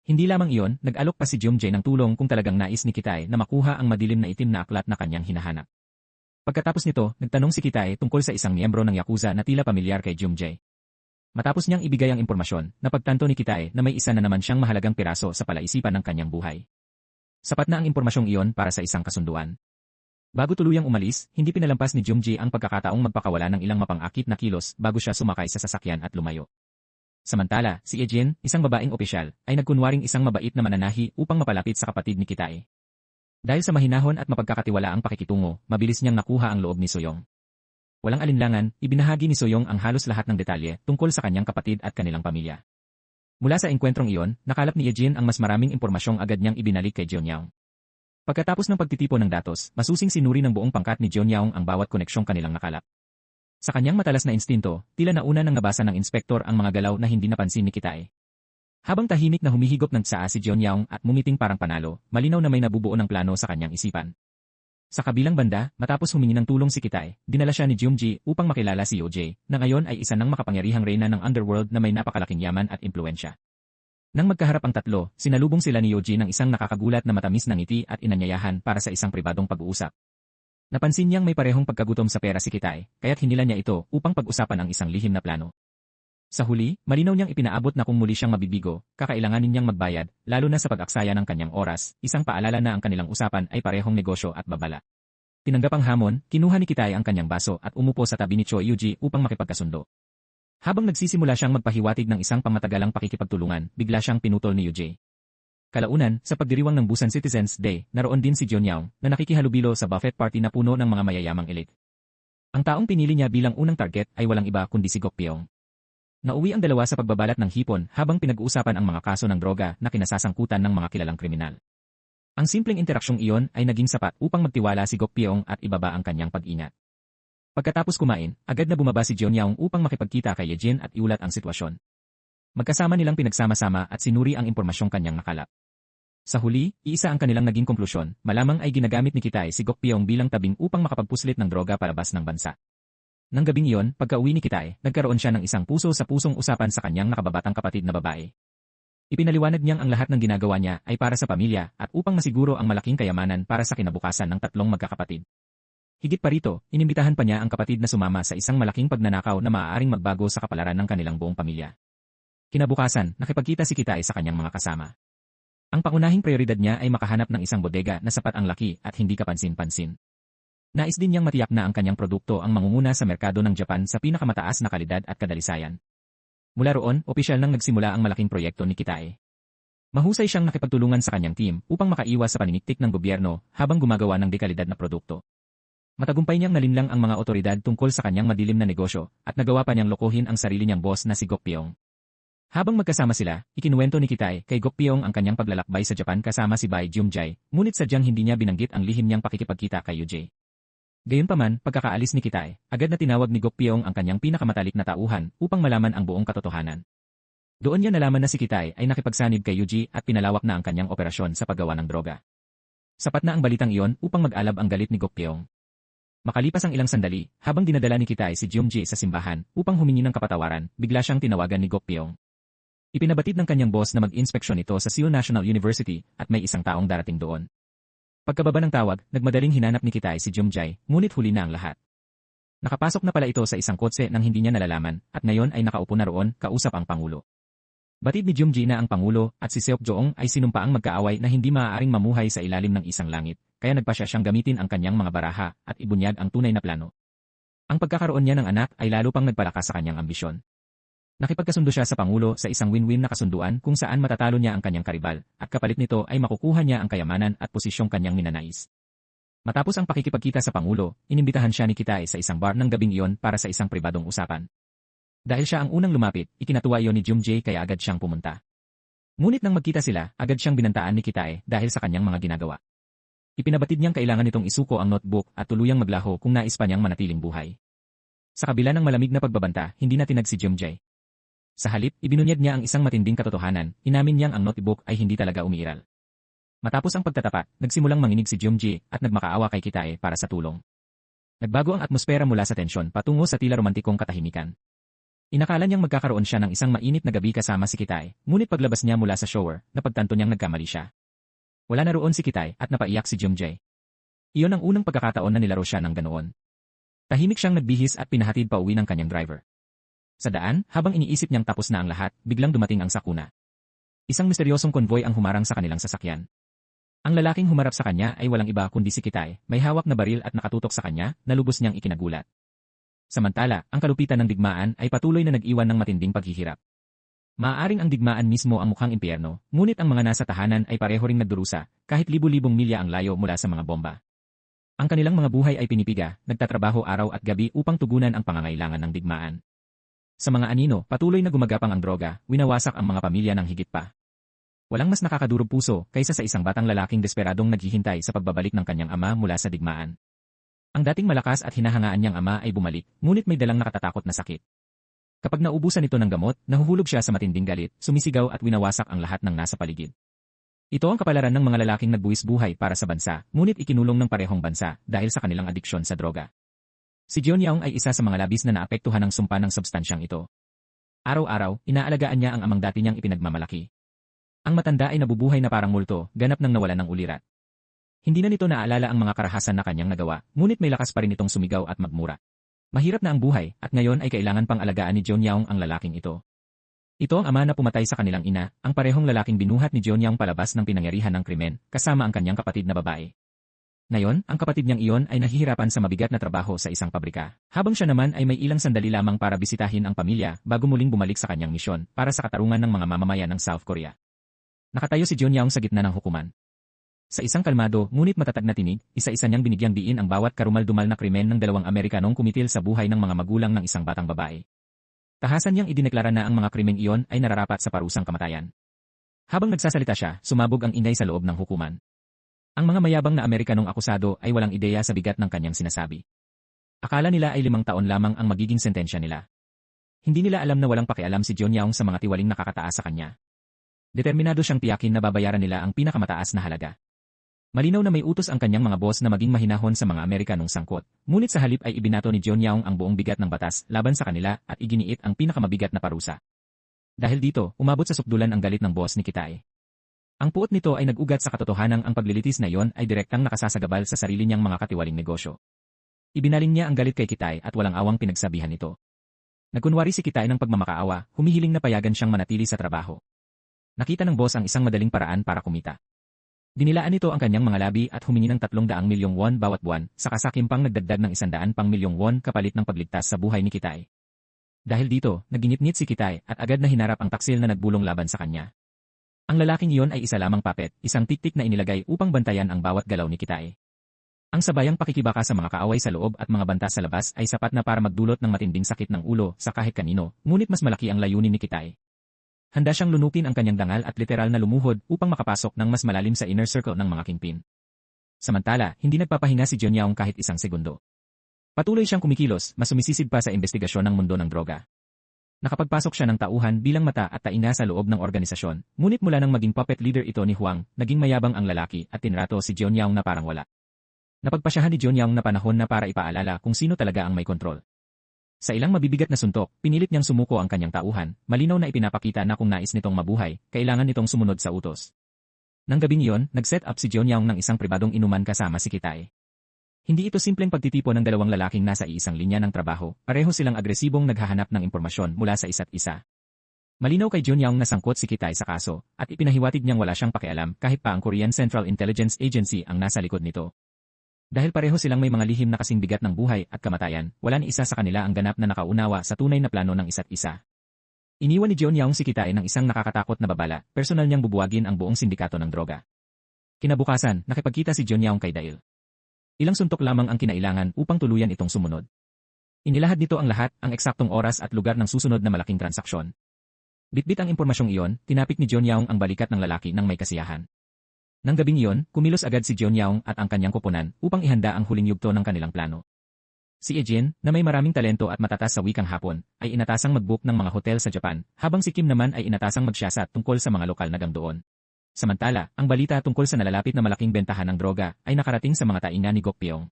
Hindi lamang iyon, nag-alok pa si Jum Jae ng tulong kung talagang nais ni Kitay na makuha ang madilim na itim na aklat na kanyang hinahanap. Pagkatapos nito, nagtanong si Kitay tungkol sa isang miyembro ng Yakuza na tila pamilyar kay Jum Jae. Matapos niyang ibigay ang impormasyon, napagtanto ni Kitay na may isa na naman siyang mahalagang piraso sa palaisipan ng kanyang buhay. Sapat na ang impormasyong iyon para sa isang kasunduan. Bago tuluyang umalis, hindi pinalampas ni Jum Jae ang pagkakataong magpakawala ng ilang mapang-akit na kilos bago siya sumakay sa sasakyan at lumayo. Samantala, si Ejin, isang babaeng opisyal, ay nagkunwaring isang mabait na mananahi upang mapalapit sa kapatid ni Kitay. Dahil sa mahinahon at mapagkakatiwalaang pakikitungo, mabilis niyang nakuha ang loob ni Soyong. Walang alinlangan, ibinahagi ni Soyong ang halos lahat ng detalye tungkol sa kanyang kapatid at kanilang pamilya. Mula sa engkwentrong iyon, nakalap ni Ejin ang mas maraming impormasyong agad niyang ibinalik kay Jeonyaong. Pagkatapos ng pagtitipon ng datos, masusing sinuri ng buong pangkat ni Jeonyaong ang bawat koneksyong kanilang nakalap. Sa kanyang matalas na instinto, tila nauna nang nabasa ng inspektor ang mga galaw na hindi napansin ni Kitay. Habang tahimik na humihigop ng tsaa si Jeonyaong at mumiting parang panalo, malinaw na may nabubuo ng plano sa kanyang isipan. Sa kabilang banda, matapos humingi ng tulong si Kitay, dinala siya ni Jum Jae upang makilala si Yo-jae, na ngayon ay isa ng makapangyarihang reyna ng underworld na may napakalaking yaman at impluensya. Nang magkaharap ang tatlo, sinalubong sila ni Yo-jae ng isang nakakagulat na matamis na ngiti at inanyayahan para sa isang pribadong pag-uusap. Napansin niyang may parehong pagkagutom sa pera si Kitay, kaya't hinila niya ito upang pag-usapan ang isang lihim na plano. Sa huli, malinaw niyang ipinaabot na kung muli siyang mabibigo, kakailanganin niyang magbayad, lalo na sa pag-aksaya ng kanyang oras, isang paalala na ang kanilang usapan ay parehong negosyo at babala. Tinanggap ang hamon, kinuha ni Kitay ang kanyang baso at umupo sa tabi ni Choi Yuji upang makipagkasundo. Habang nagsisimula siyang magpahiwatig ng isang pangmatagalang pakikipagtulungan, bigla siyang pinutol ni Yuji. Kalaunan, sa pagdiriwang ng Busan Citizens Day, naroon din si Jeonyaong, na nakikihalubilo sa buffet party na puno ng mga mayayamang elite. Ang taong pinili niya bilang unang target ay walang iba kundi si Gok Piyong. Nauwi ang dalawa sa pagbabalat ng hipon habang pinag-uusapan ang mga kaso ng droga na kinasasangkutan ng mga kilalang kriminal. Ang simpleng interaksyong iyon ay naging sapat upang magtiwala si Gok Piyong at ibaba ang kanyang pag-ingat. Pagkatapos kumain, agad na bumaba si Jeonyaong upang makipagkita kay Yejin at iulat ang sitwasyon. Magkasama nilang pinagsama-sama at sinuri ang impormasyong kanyang nakalap. Sa huli, iisa ang kanilang naging konklusyon, malamang ay ginagamit ni Kitay si Gok Piyong bilang tabing upang makapagpuslit ng droga palabas ng bansa. Nang gabing iyon, pagka-uwi ni Kitay, nagkaroon siya ng isang puso sa pusong usapan sa kanyang nakababatang kapatid na babae. Ipinaliwanag niyang ang lahat ng ginagawa niya ay para sa pamilya at upang masiguro ang malaking kayamanan para sa kinabukasan ng tatlong magkakapatid. Higit pa rito, inimbitahan pa niya ang kapatid na sumama sa isang malaking pagnanakaw na maaaring magbago sa kapalaran ng kanilang buong pamilya. Kinabukasan, nakipagkita si Kitai sa kanyang mga kasama. Ang pangunahing prioridad niya ay makahanap ng isang bodega na sapat ang laki at hindi kapansin-pansin. Nais din niyang matiyak na ang kanyang produkto ang mangunguna sa merkado ng Japan sa pinakamataas na kalidad at kadalisayan. Mula roon, opisyal nang nagsimula ang malaking proyekto ni Kitai. Mahusay siyang nakipagtulungan sa kanyang team upang makaiwas sa paniniktik ng gobyerno habang gumagawa ng dekalidad na produkto. Matagumpay niyang nalinlang ang mga otoridad tungkol sa kanyang madilim na negosyo at nagawa pa niyang lokohin ang sarili niyang boss na si Gok Pyong. Habang magkasama sila, ikinuwento ni Kitai kay Gok Pyong ang kanyang paglalakbay sa Japan kasama si Bai Jumjai, ngunit sadyang hindi niya binanggit ang lihim niyang pakikipagkita kay UJ. Gayunpaman, pagkakaalis ni Kitai, agad na tinawag ni Gok Pyong ang kanyang pinakamatalik na tauhan upang malaman ang buong katotohanan. Doon niya nalaman na si Kitai ay nakipagsanib kay UJ at pinalawak na ang kanyang operasyon sa paggawa ng droga. Sapat na ang balitang iyon upang mag-alab ang galit ni Gok Pyong. Makalipas ang ilang sandali, habang dinadala ni Kitai si Jumji sa simbahan upang humingi ng kapatawaran, bigla siyang tinawagan ni Gok Pyong. Ipinabatid ng kanyang boss na mag-inspeksyon ito sa Seoul National University at may isang taong darating doon. Pagkababa ng tawag, nagmadaling hinanap ni Kitai si Jumjai, ngunit huli na ang lahat. Nakapasok na pala ito sa isang kotse nang hindi niya nalalaman at ngayon ay nakaupo na roon kausap ang Pangulo. Batid ni Jumji na ang Pangulo at si Seokjoong ay sinumpaang magkaaway na hindi maaaring mamuhay sa ilalim ng isang langit, kaya nagpasya siyang gamitin ang kanyang mga baraha at ibunyag ang tunay na plano. Ang pagkakaroon niya ng anak ay lalo pang nagpalakas sa kanyang ambisyon. Nakipagkasundo siya sa Pangulo sa isang win-win na kasunduan kung saan matatalo niya ang kanyang karibal at kapalit nito ay makukuha niya ang kayamanan at posisyong kanyang ninanais. Matapos ang pakikipagkita sa Pangulo, inimbitahan siya ni Kitai sa isang bar ng gabing iyon para sa isang pribadong usapan. Dahil siya ang unang lumapit, ikinatuwa iyon ni Jumjae kaya agad siyang pumunta. Ngunit nang magkita sila, agad siyang binantaan ni Kitai dahil sa kanyang mga ginagawa. Ipinabatid niyang kailangan nitong isuko ang notebook at tuluyang maglaho kung nais pa niyang manatiling buhay. Sa kabila ng malamig na pagbabanta, hindi na tinag si Jumjae. Sa halip, ibinunyag niya ang isang matinding katotohanan, inamin niyang ang notebook ay hindi talaga umiiral. Matapos ang pagtatapat, nagsimulang manginig si Jumji at nagmakaawa kay Kitai para sa tulong. Nagbago ang atmosfera mula sa tensyon patungo sa tila romantikong katahimikan. Inakala niyang magkakaroon siya ng isang mainit na gabi kasama si Kitai, ngunit paglabas niya mula sa shower, napagtanto niyang nagkamali siya. Wala na roon si Kitai at napaiyak si Jumjae. Iyon ang unang pagkakataon na nilaro siya ng ganoon. Tahimik siyang nagbihis at pinahatid pa uwi ng kanyang driver. Sa daan, habang iniisip niyang tapos na ang lahat, biglang dumating ang sakuna. Isang misteryosong konvoy ang humarang sa kanilang sasakyan. Ang lalaking humarap sa kanya ay walang iba kundi si Kitai, may hawak na baril at nakatutok sa kanya, na lubos niyang ikinagulat. Samantala, ang kalupitan ng digmaan ay patuloy na nag-iwan ng matinding paghihirap. Maaaring ang digmaan mismo ang mukhang impyerno, ngunit ang mga nasa tahanan ay pareho ring nagdurusa, kahit libu-libong milya ang layo mula sa mga bomba. Ang kanilang mga buhay ay pinipiga, nagtatrabaho araw at gabi upang tugunan ang pangangailangan ng digmaan. Sa mga anino, patuloy na gumagapang ang droga, winawasak ang mga pamilya ng higit pa. Walang mas nakakadurog puso kaysa sa isang batang lalaking desperadong naghihintay sa pagbabalik ng kanyang ama mula sa digmaan. Ang dating malakas at hinahangaan niyang ama ay bumalik, ngunit may dalang nakatatakot na sakit. Kapag naubusan ito ng gamot, nahuhulog siya sa matinding galit, sumisigaw at winawasak ang lahat ng nasa paligid. Ito ang kapalaran ng mga lalaking nagbuwis buhay para sa bansa, ngunit ikinulong ng parehong bansa dahil sa kanilang adiksyon sa droga. Si Jeon Yaong ay isa sa mga labis na naapektuhan ng sumpa ng substansyang ito. Araw-araw, inaalagaan niya ang amang dati niyang ipinagmamalaki. Ang matanda ay nabubuhay na parang multo, ganap nang nawalan ng ulirat. Hindi na nito naaalala ang mga karahasan na kanyang nagawa, ngunit may lakas pa rin itong sumigaw at magmura. Mahirap na ang buhay, at ngayon ay kailangan pang alagaan ni Jeon Yaong ang lalaking ito. Ito ang ama na pumatay sa kanilang ina, ang parehong lalaking binuhat ni Jeon Yaong palabas ng pinangyarihan ng krimen, kasama ang kanyang kapatid na babae. Ngayon, ang kapatid niyang iyon ay nahihirapan sa mabigat na trabaho sa isang pabrika, habang siya naman ay may ilang sandali lamang para bisitahin ang pamilya bago muling bumalik sa kanyang misyon para sa katarungan ng mga mamamayan ng South Korea. Nakatayo si Jeon Yaong sa gitna ng hukuman. Sa isang kalmado ngunit matatag na tinig, isa-isa niyang binigyang diin ang bawat karumal-dumal na krimen ng dalawang Amerikanong kumitil sa buhay ng mga magulang ng isang batang babae. Tahasan niyang idineklara na ang mga krimeng iyon ay nararapat sa parusang kamatayan. Habang nagsasalita siya, sumabog ang ingay sa loob ng hukuman. Ang mga mayabang na Amerikanong akusado ay walang ideya sa bigat ng kanyang sinasabi. Akala nila ay 5 taon lamang ang magiging sentensya nila. Hindi nila alam na walang pakialam si Jeon Yaong sa mga tiwaling nakakataas sa kanya. Determinado siyang tiyakin na babayaran nila ang pinakamataas na halaga. Malinaw na may utos ang kanyang mga boss na maging mahinahon sa mga Amerikanong sangkot, ngunit sa halip ay ibinato ni Jeon Yaong ang buong bigat ng batas laban sa kanila at iginiit ang pinakamabigat na parusa. Dahil dito, umabot sa sukdulan ang galit ng boss ni Kitai. Ang puot nito ay nag-ugat sa katotohanang ang paglilitis na iyon ay direktang nakasasagabal sa sarili niyang mga katiwaling negosyo. Ibinaling niya ang galit kay Kitay at walang awang pinagsabihan ito. Nagkunwari si Kitay ng pagmamakaawa, humihiling na payagan siyang manatili sa trabaho. Nakita ng boss ang isang madaling paraan para kumita. Dinilaan nito ang kanyang mga labi at humingi ng 300 milyong won bawat buwan, saka sakimpang nagdagdag ng 100 pang milyong won kapalit ng pagligtas sa buhay ni Kitay. Dahil dito, nagingit-ngit si Kitay at agad na hinarap ang taksil na nagbulong laban sa kanya. Ang lalaking iyon ay isa lamang puppet, isang tiktik na inilagay upang bantayan ang bawat galaw ni Kitay. Ang sabayang pakikibaka sa mga kaaway sa loob at mga banta sa labas ay sapat na para magdulot ng matinding sakit ng ulo sa kahit kanino, ngunit mas malaki ang layunin ni Kitay. Handa siyang lunukin ang kanyang dangal at literal na lumuhod upang makapasok ng mas malalim sa inner circle ng mga kingpin. Samantala, hindi nagpapahinga si John Yaong kahit isang segundo. Patuloy siyang kumikilos, mas sumisisig pa sa investigasyon ng mundo ng droga. Nakapagpasok siya ng tauhan bilang mata at tainga sa loob ng organisasyon, ngunit mula nang maging puppet leader ito ni Huang, naging mayabang ang lalaki at tinrato si John Yaong na parang wala. Napagpasyahan ni John Yaong na panahon na para ipaalala kung sino talaga ang may kontrol. Sa ilang mabibigat na suntok, pinilit niyang sumuko ang kanyang tauhan, malinaw na ipinapakita na kung nais nitong mabuhay, kailangan nitong sumunod sa utos. Nang gabing iyon, nag-set up si John Yaong ng isang pribadong inuman kasama si Kitay. Hindi ito simpleng pagtitipo ng dalawang lalaking nasa iisang linya ng trabaho, pareho silang agresibong naghahanap ng impormasyon mula sa isa't isa. Malinaw kay John Yaong na sangkot si Kitay sa kaso, at ipinahiwatig niyang wala siyang pakialam kahit pa ang Korean Central Intelligence Agency ang nasa likod nito. Dahil pareho silang may mga lihim na kasing bigat ng buhay at kamatayan, wala ni isa sa kanila ang ganap na nakaunawa sa tunay na plano ng isa't isa. Iniwan ni John Yaong si Kitay ng isang nakakatakot na babala, personal niyang bubuwagin ang buong sindikato ng droga. Kinabukasan, nakipagkita si John Yaong kay Dail. Ilang suntok lamang ang kinailangan upang tuluyan itong sumunod. Inilahad nito ang lahat, ang eksaktong oras at lugar ng susunod na malaking transaksyon. Bitbit ang impormasyong iyon, tinapik ni John Yaong ang balikat ng lalaki ng may kasiyahan. Nang gabing iyon, kumilos agad si John Yaong at ang kanyang koponan upang ihanda ang huling yugto ng kanilang plano. Si Ejin, na may maraming talento at matatas sa wikang Hapon, ay inatasang mag-book ng mga hotel sa Japan, habang si Kim naman ay inatasang magsiyasat tungkol sa mga lokal na gang doon. Samantala, ang balita tungkol sa nalalapit na malaking bentahan ng droga ay nakarating sa mga tainga ni Gok Pyeong.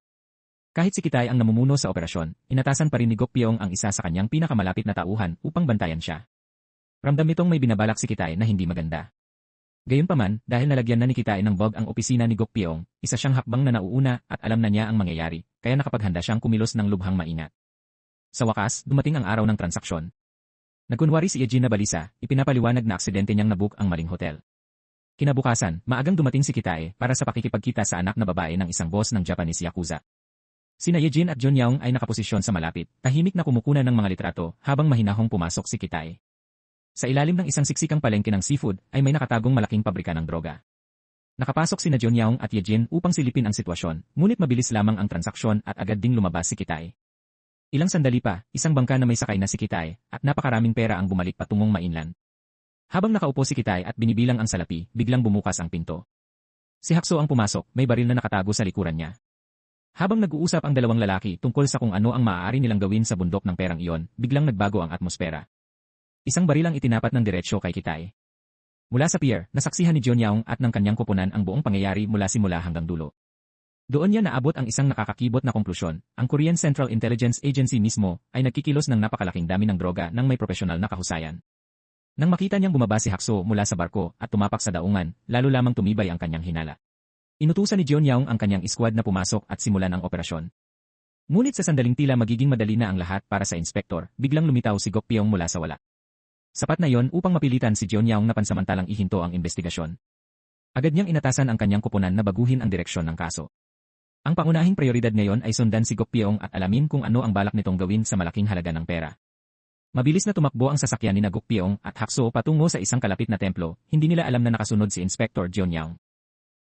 Kahit si Kitay ang namumuno sa operasyon, inatasan pa rin ni Gok Pyeong ang isa sa kanyang pinakamalapit na tauhan upang bantayan siya. Ramdam nitong may binabalak si Kitay na hindi maganda. Gayunpaman, dahil nalagyan na ni Kitay ng bug ang opisina ni Gok Pyeong, isa siyang hakbang na nauuna at alam na niya ang mangyayari, kaya nakapaghanda siyang kumilos ng lubhang maingat. Sa wakas, dumating ang araw ng transaksyon. Nagkunwari si Ejin na balisa, ipinapaliwanag na aksidente niyang nabook ang maling hotel. Kinabukasan, maagang dumating si Kitay para sa pakikipagkita sa anak na babae ng isang boss ng Japanese Yakuza. Sina Ejin at John Yaong ay nakaposisyon sa malapit, tahimik na kumukunan ng mga litrato habang mahinahong pumasok si Kitay. Sa ilalim ng isang siksikang palengke ng seafood ay may nakatagong malaking pabrika ng droga. Nakapasok sina John Yaong at Yejin upang silipin ang sitwasyon, ngunit mabilis lamang ang transaksyon at agad ding lumabas si Kitay. Ilang sandali pa, isang bangka na may sakay na si Kitay at napakaraming pera ang bumalik patungong mainland. Habang nakaupo si Kitay at binibilang ang salapi, biglang bumukas ang pinto. Si Hakso ang pumasok, may baril na nakatago sa likuran niya. Habang nag-uusap ang dalawang lalaki tungkol sa kung ano ang maaari nilang gawin sa bundok ng perang iyon, biglang nagbago ang atmosfera. Isang baril ang itinapat ng diretsyo kay Kitay. Mula sa pier, nasaksihan ni John Yaong at ng kanyang koponan ang buong pangyayari mula simula hanggang dulo. Doon niya naabot ang isang nakakakibot na konklusyon, ang Korean Central Intelligence Agency mismo ay nagkikilos ng napakalaking dami ng droga ng may profesional na kahusayan. Nang makita niyang bumaba si Hakso mula sa barko at tumapak sa daungan, lalo lamang tumibay ang kanyang hinala. Inutusan ni John Yaong ang kanyang squad na pumasok at simulan ang operasyon. Ngunit sa sandaling tila magiging madali na ang lahat para sa inspektor, biglang lumitaw si Gok Pyeong mula sa wala. Sapat na yon upang mapilitan si John Yaong na pansamantalang ihinto ang investigasyon. Agad niyang inatasan ang kanyang koponan na baguhin ang direksyon ng kaso. Ang pangunahing prioridad ngayon ay sundan si Gok Pyeong at alamin kung ano ang balak nitong gawin sa malaking halaga ng pera. Mabilis na tumakbo ang sasakyan ni Gok Pyeong at Hakso patungo sa isang kalapit na templo, hindi nila alam na nakasunod si Inspector John Yaong.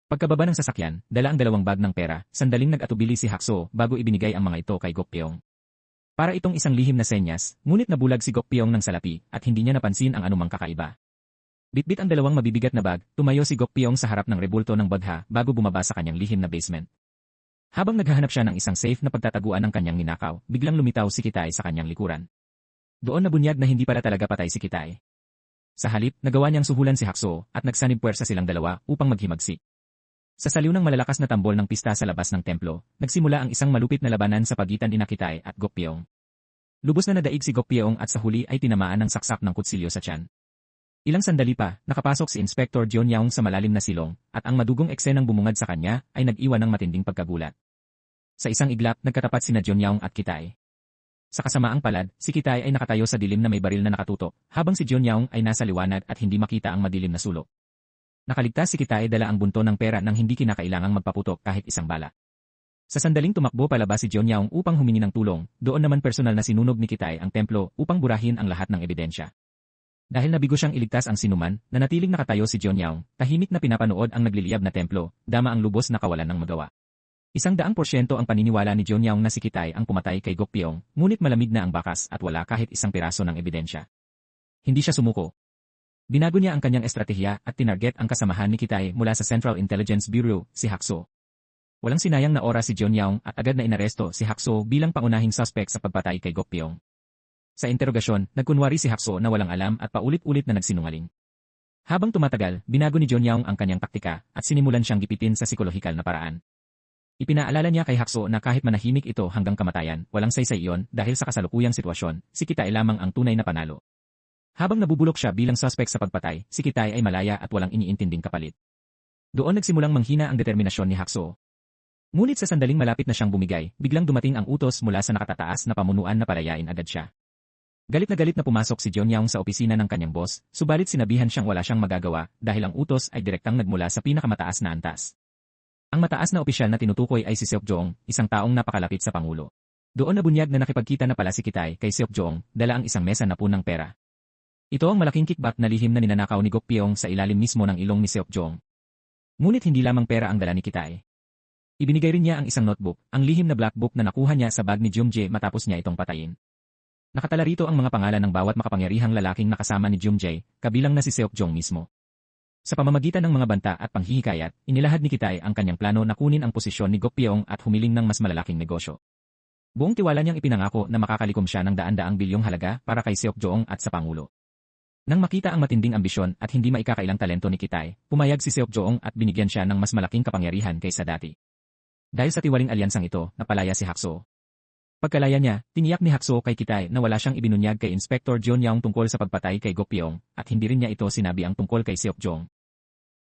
Pagkababa ng sasakyan, dala ang dalawang bag ng pera, sandaling nag-atubili si Hakso bago ibinigay ang mga ito kay Gok Pyeong. Para itong isang lihim na senyas, ngunit nabulag si Gok Pyeong ng salapi at hindi niya napansin ang anumang kakaiba. Bitbit ang dalawang mabibigat na bag, tumayo si Gok Pyeong sa harap ng rebulto ng bagha bago bumaba sa kanyang lihim na basement. Habang naghahanap siya ng isang safe na pagtataguan ng kanyang ninakaw, biglang lumitaw si Kitay sa kanyang likuran. Doon nabunyag na hindi pala talaga patay si Kitay. Sa halip, nagawa niyang suhulan si Hakso at nagsanib puwersa silang dalawa upang maghimagsik. Sa saliw ng malalakas na tambol ng pista sa labas ng templo, nagsimula ang isang malupit na labanan sa pagitan ni Kitay at Gok Pyeong. Lubos na nadaig si Gok Pyeong at sa huli ay tinamaan ng saksak ng kutsilyo sa tiyan. Ilang sandali pa, nakapasok si Inspector John Yaong sa malalim na silong, at ang madugong eksenang bumungad sa kanya ay nag-iwan ng matinding pagkagulat. Sa isang iglap, nagkatapat sina Jonyang at Kitay. Sa kasamaang palad, si Kitay ay nakatayo sa dilim na may baril na nakatutok, habang si Jonyang ay nasa liwanag at hindi makita ang madilim na sulok. Nakaligtas si Kitay dala ang bunto ng pera nang hindi kinakailangang magpaputok kahit isang bala. Sa sandaling tumakbo palabas si Jonyang upang humingi ng tulong, doon naman personal na sinunog ni Kitay ang templo upang burahin ang lahat ng ebidensya. Dahil nabigo siyang iligtas ang sinuman, nanatiling nakatayo si Jonyang, tahimik na pinapanood ang nagliliyab na templo, dama ang lubos na kawalan ng magawa. 100% ang paniniwala ni Jonyang na si Kitay ang pumatay kay Gokpyong, ngunit malamig na ang bakas at wala kahit isang piraso ng ebidensya. Hindi siya sumuko. Binago niya ang kanyang estratehiya at tinarget ang kasamahan ni Kitay mula sa Central Intelligence Bureau, si Hakso. Walang sinayang na oras si Jonyang at agad na inaresto si Hakso bilang pangunahing suspect sa pagpatay kay Gokpyong. Sa interogasyon, nagkunwari si Hakso na walang alam at paulit-ulit na nagsinungaling. Habang tumatagal, binago ni Jonyang ang kanyang taktika at sinimulan siyang gipitin sa psikolohikal na paraan. Ipinaalala niya kay Hakso na kahit manahimik ito hanggang kamatayan, walang saysay iyon dahil sa kasalukuyang sitwasyon, si Kitay lamang ang tunay na panalo. Habang nabubulok siya bilang suspect sa pagpatay, si Kitay ay malaya at walang iniintinding kapalit. Doon nagsimulang manghina ang determinasyon ni Hakso. Ngunit sa sandaling malapit na siyang bumigay, biglang dumating ang utos mula sa nakatataas na pamunuan na palayain agad siya. Galit na pumasok si Jonyang sa opisina ng kanyang boss, subalit sinabihan siyang wala siyang magagawa dahil ang utos ay direktang nagmula sa pinakamataas na antas. Ang mataas na opisyal na tinutukoy ay si Seokjong, isang taong napakalapit sa Pangulo. Doon nabunyag na nakipagkita na pala si Kitay kay Seokjong, dala ang isang mesa na punang pera. Ito ang malaking kickback na lihim na ninanakaw ni Gokpyong sa ilalim mismo ng ilong ni Seokjong. Ngunit hindi lamang pera ang dala ni Kitay. Ibinigay rin niya ang isang notebook, ang lihim na black book na nakuha niya sa bag ni Jumjae matapos niya itong patayin. Nakatala rito ang mga pangalan ng bawat makapangyarihang lalaking nakasama ni Jumjae, kabilang na si Seokjong mismo. Sa pamamagitan ng mga banta at panghihikayat, inilahad ni Kitay ang kanyang plano na kunin ang posisyon ni Gokpyong at humiling ng mas malalaking negosyo. Buong tiwala niyang ipinangako na makakalikom siya ng daan-daang bilyong halaga para kay Seokjong at sa Pangulo. Nang makita ang matinding ambisyon at hindi maikakailang talento ni Kitay, pumayag si Seokjong at binigyan siya ng mas malaking kapangyarihan kaysa dati. Dahil sa tiwaling alyansang ito, napalaya si Hakso. Pagkalaya niya, tiniyak ni Hakso kay Kitay na wala siyang ibinunyag kay Inspector Jonyang tungkol sa pagpatay kay Gokpyong, at hindi rin niya ito sinabi ang tungkol kay Seokjong.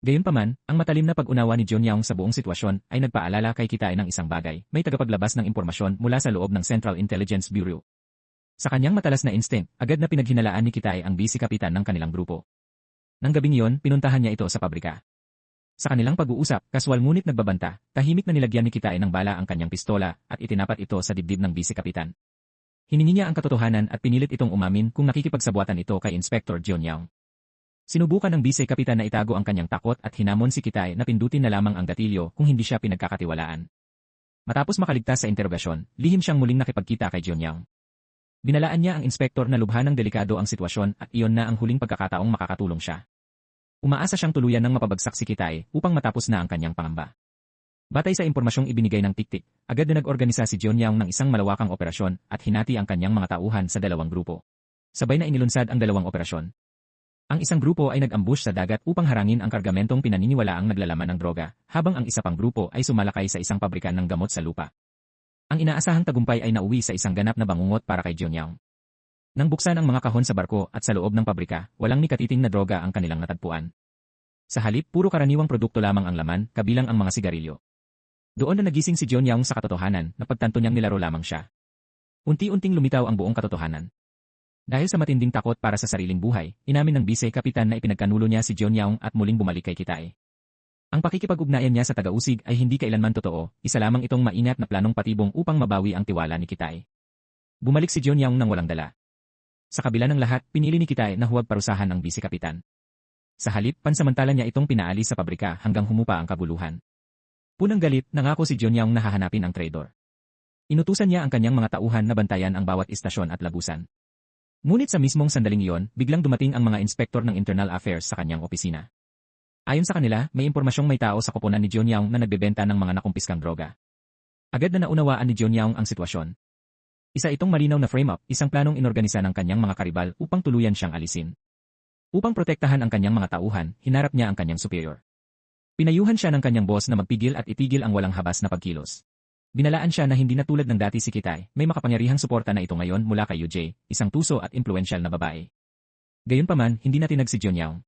Gayunpaman, ang matalim na pag-unawa ni Jonyang sa buong sitwasyon ay nagpaalala kay Kitay ng isang bagay, may tagapaglabas ng impormasyon mula sa loob ng Central Intelligence Bureau. Sa kanyang matalas na instinct, agad na pinaghinalaan ni Kitay ang vice-kapitan ng kanilang grupo. Nang gabing iyon, pinuntahan niya ito sa pabrika. Sa kanilang pag-uusap, kaswal ngunit nagbabanta, tahimik na nilagyan ni Kitay ng bala ang kanyang pistola at itinapat ito sa dibdib ng vice-kapitan. Hiningi niya ang katotohanan at pinilit itong umamin kung nakikipagsabuatan ito kay Inspector Jonyang. Sinubukan ng vice-kapitan na itago ang kanyang takot at hinamon si Kitay na pindutin na lamang ang gatilyo kung hindi siya pinagkakatiwalaan. Matapos makaligtas sa interogasyon, lihim siyang muling nakipagkita kay Jonyang. Binalaan niya ang inspektor na lubhanang delikado ang sitwasyon at iyon na ang huling pagkakataong makakatulong siya. Umaasa siyang tuluyan ng mapabagsak si Kitay upang matapos na ang kanyang pangamba. Batay sa impormasyong ibinigay ng Tiktik, agad na nag-organisa si Jonyang ng isang malawakang operasyon at hinati ang kanyang mga tauhan sa dalawang grupo. Sabay na inilunsad ang dalawang operasyon. Ang isang grupo ay nag-ambush sa dagat upang harangin ang kargamentong pinaniniwalaang naglalaman ng droga, habang ang isa pang grupo ay sumalakay sa isang pabrikan ng gamot sa lupa. Ang inaasahang tagumpay ay nauwi sa isang ganap na bangungot para kay Jonyang. Nang buksan ang mga kahon sa barko at sa loob ng pabrika, walang nikatiting na droga ang kanilang natagpuan. Sa halip, puro karaniwang produkto lamang ang laman, kabilang ang mga sigarilyo. Doon na nagising si Jonyang sa katotohanan na pagtanto niyang nilaro lamang siya. Unti-unting lumitaw ang buong katotohanan. Dahil sa matinding takot para sa sariling buhay, inamin ng vice-kapitan na ipinagkanulo niya si Jonyang at muling bumalik kay Kitay. Ang pakikipag-ugnayan niya sa taga-usig ay hindi kailanman totoo, isa lamang itong maingat na planong patibong upang mabawi ang tiwala ni Kitay. Bumalik si Jonyang nang walang dala. Sa kabila ng lahat, pinili ni Kitay na huwag parusahan ang vice-kapitan. Sa halip, pansamantala niya itong pinaalis sa pabrika hanggang humupa ang kabuluhan. Punang galit, nangako si Jonyang na hahanapin ang traidor. Inutusan niya ang kanyang mga tauhan na bantayan ang bawat istasyon at labusan. Ngunit sa mismong sandaling iyon, biglang dumating ang mga inspektor ng Internal Affairs sa kanyang opisina. Ayon sa kanila, may impormasyong may tao sa koponan ni Jonyang na nagbebenta ng mga nakumpiskang droga. Agad na naunawaan ni Jonyang ang sitwasyon. Isa itong malinaw na frame-up, isang planong inorganisa ng kanyang mga karibal upang tuluyan siyang alisin. Upang protektahan ang kanyang mga tauhan, hinarap niya ang kanyang superior. Pinayuhan siya ng kanyang boss na magpigil at itigil ang walang habas na pagkilos. Binalaan siya na hindi na tulad ng dati si Kitay, may makapangyarihang suporta na ito ngayon mula kay Yujay, isang tuso at impluensyal na babae. Gayunpaman, hindi na tinag si Jonyang.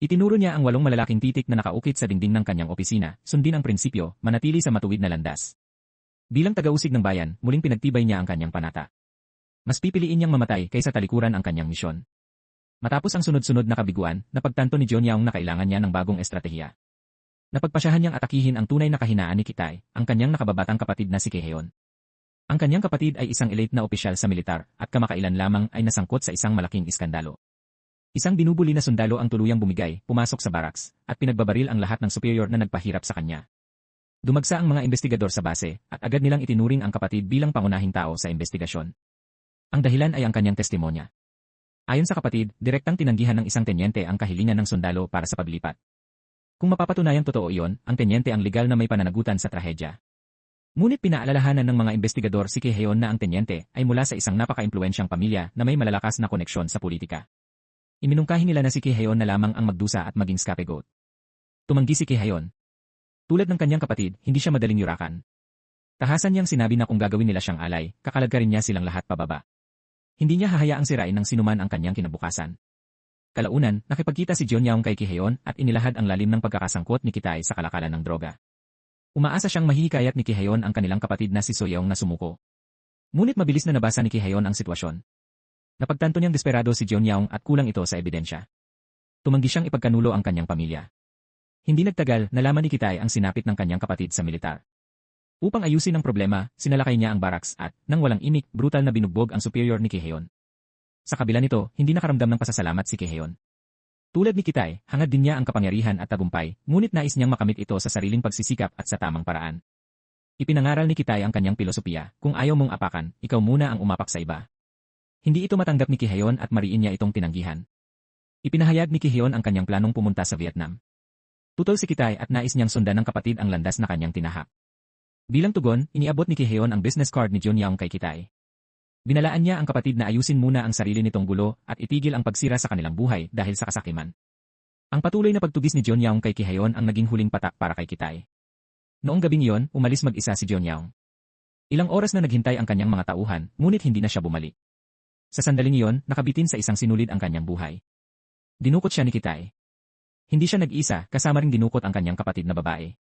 Itinuro niya ang 8 malalaking titik na nakaukit sa dingding ng kanyang opisina, sundin ang prinsipyo, manatili sa matuwid na landas. Bilang tagausig ng bayan, muling pinagtibay niya ang kanyang panata. Mas pipiliin niyang mamatay kaysa talikuran ang kanyang misyon. Matapos ang sunod-sunod na kabiguan, napagtanto ni John Yaong na kailangan niya ng bagong estratehiya. Napagpasyahan niyang atakihin ang tunay na kahinaan ni Kitay, ang kanyang nakababatang kapatid na si Kiheon. Ang kanyang kapatid ay isang elite na opisyal sa militar at kamakailan lamang ay nasangkot sa isang malaking iskandalo. Isang binubuli na sundalo ang tuluyang bumigay, pumasok sa barracks, at pinagbabaril ang lahat ng superior na nagpahirap sa kanya. Dumagsa ang mga investigador sa base at agad nilang itinuring ang kapatid bilang pangunahing tao sa investigasyon. Ang dahilan ay ang kanyang testimonya. Ayon sa kapatid, direktang tinanggihan ng isang tenyente ang kahilingan ng sundalo para sa paglipat. Kung mapapatunayang totoo iyon, ang tenyente ang legal na may pananagutan sa trahedya. Ngunit pinaalalahanan ng mga investigador si Kiheon na ang tenyente ay mula sa isang napaka-impluwensyang pamilya na may malalakas na koneksyon sa politika. Iminungkahi nila na si Kiheon na lamang ang magdusa at maging scapegoat. Tumanggi si Kiheon. Tulad ng kanyang kapatid, hindi siya madaling yurakan. Tahasan niyang sinabi na kung gagawin nila siyang alay, kakalagkarin niya silang lahat pababa. Hindi niya hahayaang sirain ng sinuman ang kanyang kinabukasan. Kalaunan, nakipagkita si John Yaong kay Kiheon at inilahad ang lalim ng pagkakasangkot ni Kitay sa kalakalan ng droga. Umaasa siyang mahihikayat ni Kiheon ang kanilang kapatid na si Soyeong na sumuko. Ngunit mabilis na nabasa ni Kiheon ang sitwasyon. Napagtanto niyang desperado si John Yaong at kulang ito sa ebidensya. Tumanggi siyang ipagkanulo ang kanyang pamilya. Hindi nagtagal, nalaman ni Kitay ang sinapit ng kanyang kapatid sa militar. Upang ayusin ang problema, sinalakay niya ang barracks at, nang walang imik, brutal na binugbog ang superior ni Kiheon. Sa kabila nito, hindi nakaramdam ng pasasalamat si Kiheon. Tulad ni Kitay, hangad din niya ang kapangyarihan at tagumpay, ngunit nais niyang makamit ito sa sariling pagsisikap at sa tamang paraan. Ipinangaral ni Kitay ang kanyang pilosopiya, kung ayaw mong apakan, ikaw muna ang umapak sa iba. Hindi ito matanggap ni Kiheon at mariin niya itong tinanggihan. Ipinahayag ni Kiheon ang kanyang planong pumunta sa Vietnam. Tutol si Kitay at nais niyang sundan ng kapatid ang landas na kanyang tinahak. Bilang tugon, iniabot ni Kiheon ang business card ni John Yaong kay Kitay. Binalaan niya ang kapatid na ayusin muna ang sarili nitong gulo at itigil ang pagsira sa kanilang buhay dahil sa kasakiman. Ang patuloy na pagtugis ni John Yaong kay Kiheon ang naging huling patak para kay Kitay. Noong gabing iyon, umalis mag-isa si John Yaong. Ilang oras na naghintay ang kanyang mga tauhan, ngunit hindi na siya bumalik. Sa sandaling iyon, nakabitin sa isang sinulid ang kanyang buhay. Dinukot siya ni Kitay. Hindi siya nag-isa, kasama ring dinukot ang kanyang kapatid na babae.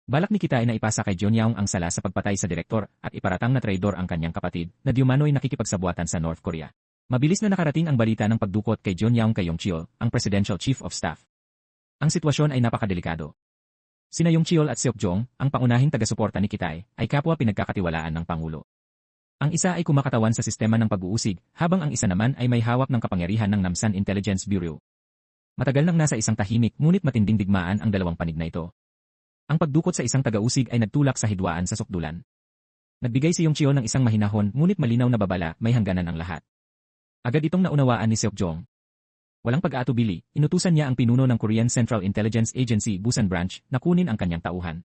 Balak ni Kitay na ipasa kay John Yaong ang sala sa pagpatay sa direktor at iparatang na traidor ang kanyang kapatid na diumano'y nakikipagsabuatan sa North Korea. Mabilis na nakarating ang balita ng pagdukot kay John Yaong kay Yong Cheol, ang Presidential Chief of Staff. Ang sitwasyon ay napakadelikado. Sina Yong Cheol at Seok Jong, ang pangunahing taga-suporta ni Kitay, ay kapwa pinagkakatiwalaan ng Pangulo. Ang isa ay kumakatawan sa sistema ng pag-uusig, habang ang isa naman ay may hawak ng kapangyarihan ng Namsan Intelligence Bureau. Matagal nang nasa isang tahimik ngunit matinding digmaan ang dalawang panig na ito. Ang pagdukot sa isang taga-usig ay nagtulak sa hidwaan sa sukdulan. Nagbigay si Yong Cheol ng isang mahinahon ngunit malinaw na babala, may hangganan ang lahat. Agad itong naunawaan ni Seok Jong. Walang pag-aatubili, inutusan niya ang pinuno ng Korean Central Intelligence Agency Busan Branch na kunin ang kanyang tauhan.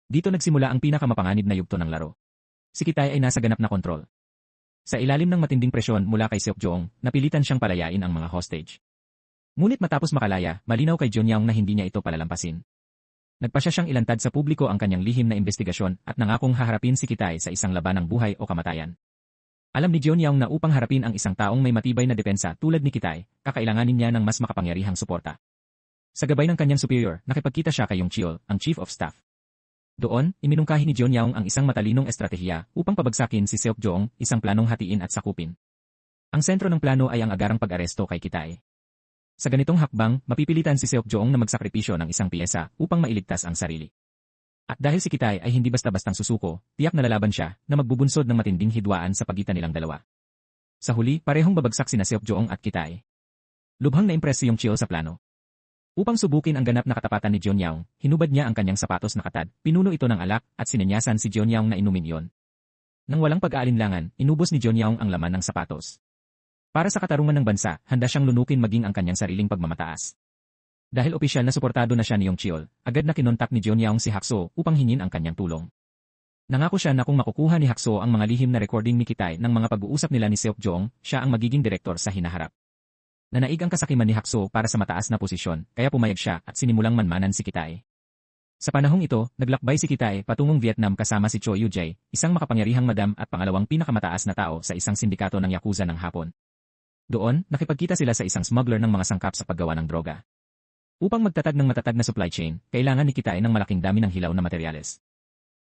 Dito nagsimula ang pinakamapanganib na yugto ng laro. Si Kitay ay nasa ganap na kontrol. Sa ilalim ng matinding presyon mula kay Seok Jong, napilitan siyang palayain ang mga hostage. Ngunit matapos makalaya, malinaw kay John Yaong na hindi niya ito palalampasin. Nagpasya siyang ilantad sa publiko ang kanyang lihim na investigasyon at nangakong haharapin si Kitay sa isang labanang buhay o kamatayan. Alam ni John Yaong na upang harapin ang isang taong may matibay na depensa tulad ni Kitay, kakailanganin niya ng mas makapangyarihang suporta. Sa gabay ng kanyang superior, nakipagkita siya kay Yong Cheol, ang Chief of Staff. Doon, iminungkahi ni John Yaong ang isang matalinong estratehiya upang pabagsakin si Seok Jong, isang planong hatiin at sakupin. Ang sentro ng plano ay ang agarang pag-aresto kay Kitay. Sa ganitong hakbang, mapipilitan si Seok Jong na magsakripisyo ng isang piyesa upang mailigtas ang sarili. At dahil si Kitay ay hindi basta-bastang susuko, tiyak na lalaban siya na magbubunsod ng matinding hidwaan sa pagitan nilang dalawa. Sa huli, parehong babagsak sina Seok Jong at Kitay. Lubhang na-impress si Yong Cheol sa plano. Upang subukin ang ganap na katapatan ni John Yaong, hinubad niya ang kanyang sapatos na katad, pinuno ito ng alak at sinenyasan si John Yaong na inumin iyon. Nang walang pag-aalinlangan, inubos ni John Yaong ang laman ng sapatos. Para sa katarungan ng bansa, handa siyang lunukin maging ang kanyang sariling pagmamataas. Dahil opisyal na suportado na siya ni Yong Cheol, agad na kinontak ni John Yaong si Hakso upang hingin ang kanyang tulong. Nangako siya na kung makukuha ni Hakso ang mga lihim na recording ni Kitay ng mga pag-uusap nila ni Seok Jong, siya ang magiging direktor sa hinaharap. Nanaig ang kasakiman ni Hakso para sa mataas na posisyon, kaya pumayag siya at sinimulang manmanan si Kitay. Sa panahong ito, naglakbay si Kitay patungong Vietnam kasama si Choi Yu-jae, isang makapangyarihang madam at pangalawang pinakamataas na tao sa isang sindikato ng Yakuza ng Hapon. Doon, nakipagkita sila sa isang smuggler ng mga sangkap sa paggawa ng droga. Upang magtatag ng matatag na supply chain, kailangan ni Kitay ng malaking dami ng hilaw na materyales.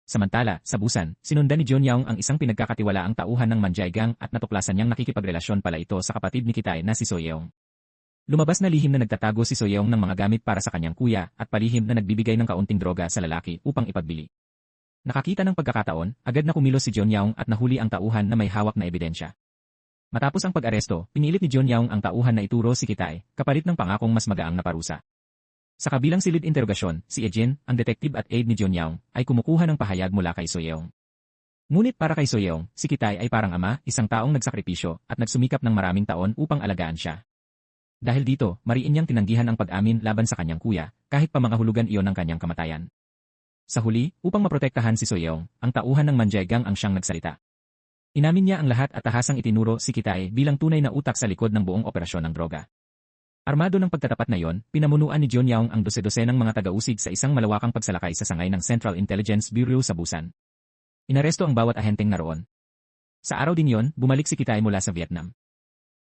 Samantala, sa Busan, sinundan ni John Young ang isang pinagkakatiwalaang tauhan ng Manjaigang at natuklasan niyang nakikipagrelasyon pala ito sa kapatid ni Kitay na si Soyeong. Lumabas na lihim na nagtatago si Soyeong ng mga gamit para sa kanyang kuya at palihim na nagbibigay ng kaunting droga sa lalaki upang ipagbili. Nakakita ng pagkakataon, agad na kumilos si John Young at nahuli ang tauhan na may hawak na ebidensya. Matapos ang pag-aresto, pinilit ni John Young ang tauhan na ituro si Kitay, kapalit ng pangakong mas magaang na parusa. Sa kabilang silid interogasyon, si Ejin, ang detective at aide ni John Young, ay kumukuha ng pahayag mula kay Soyeong. Ngunit para kay Soyeong, si Kitay ay parang ama, isang taong nagsakripisyo at nagsumikap ng maraming taon upang alagaan siya. Dahil dito, mariin niyang tinanggihan ang pag-amin laban sa kanyang kuya, kahit pa mangahulugan iyon ng kanyang kamatayan. Sa huli, upang maprotektahan si Soyeong, ang tauhan ng Manjaigang ang siyang nagsalita. Inamin niya ang lahat at tahasang itinuro si Kitay bilang tunay na utak sa likod ng buong operasyon ng droga. Armado ng pagtatapat na iyon, pinamunuan ni John Young ang dose-dosenang mga taga-usig sa isang malawakang pagsalakay sa sangay ng Central Intelligence Bureau sa Busan. Inaresto ang bawat ahenteng naroon. Sa araw din yon, bumalik si Kitay mula sa Vietnam.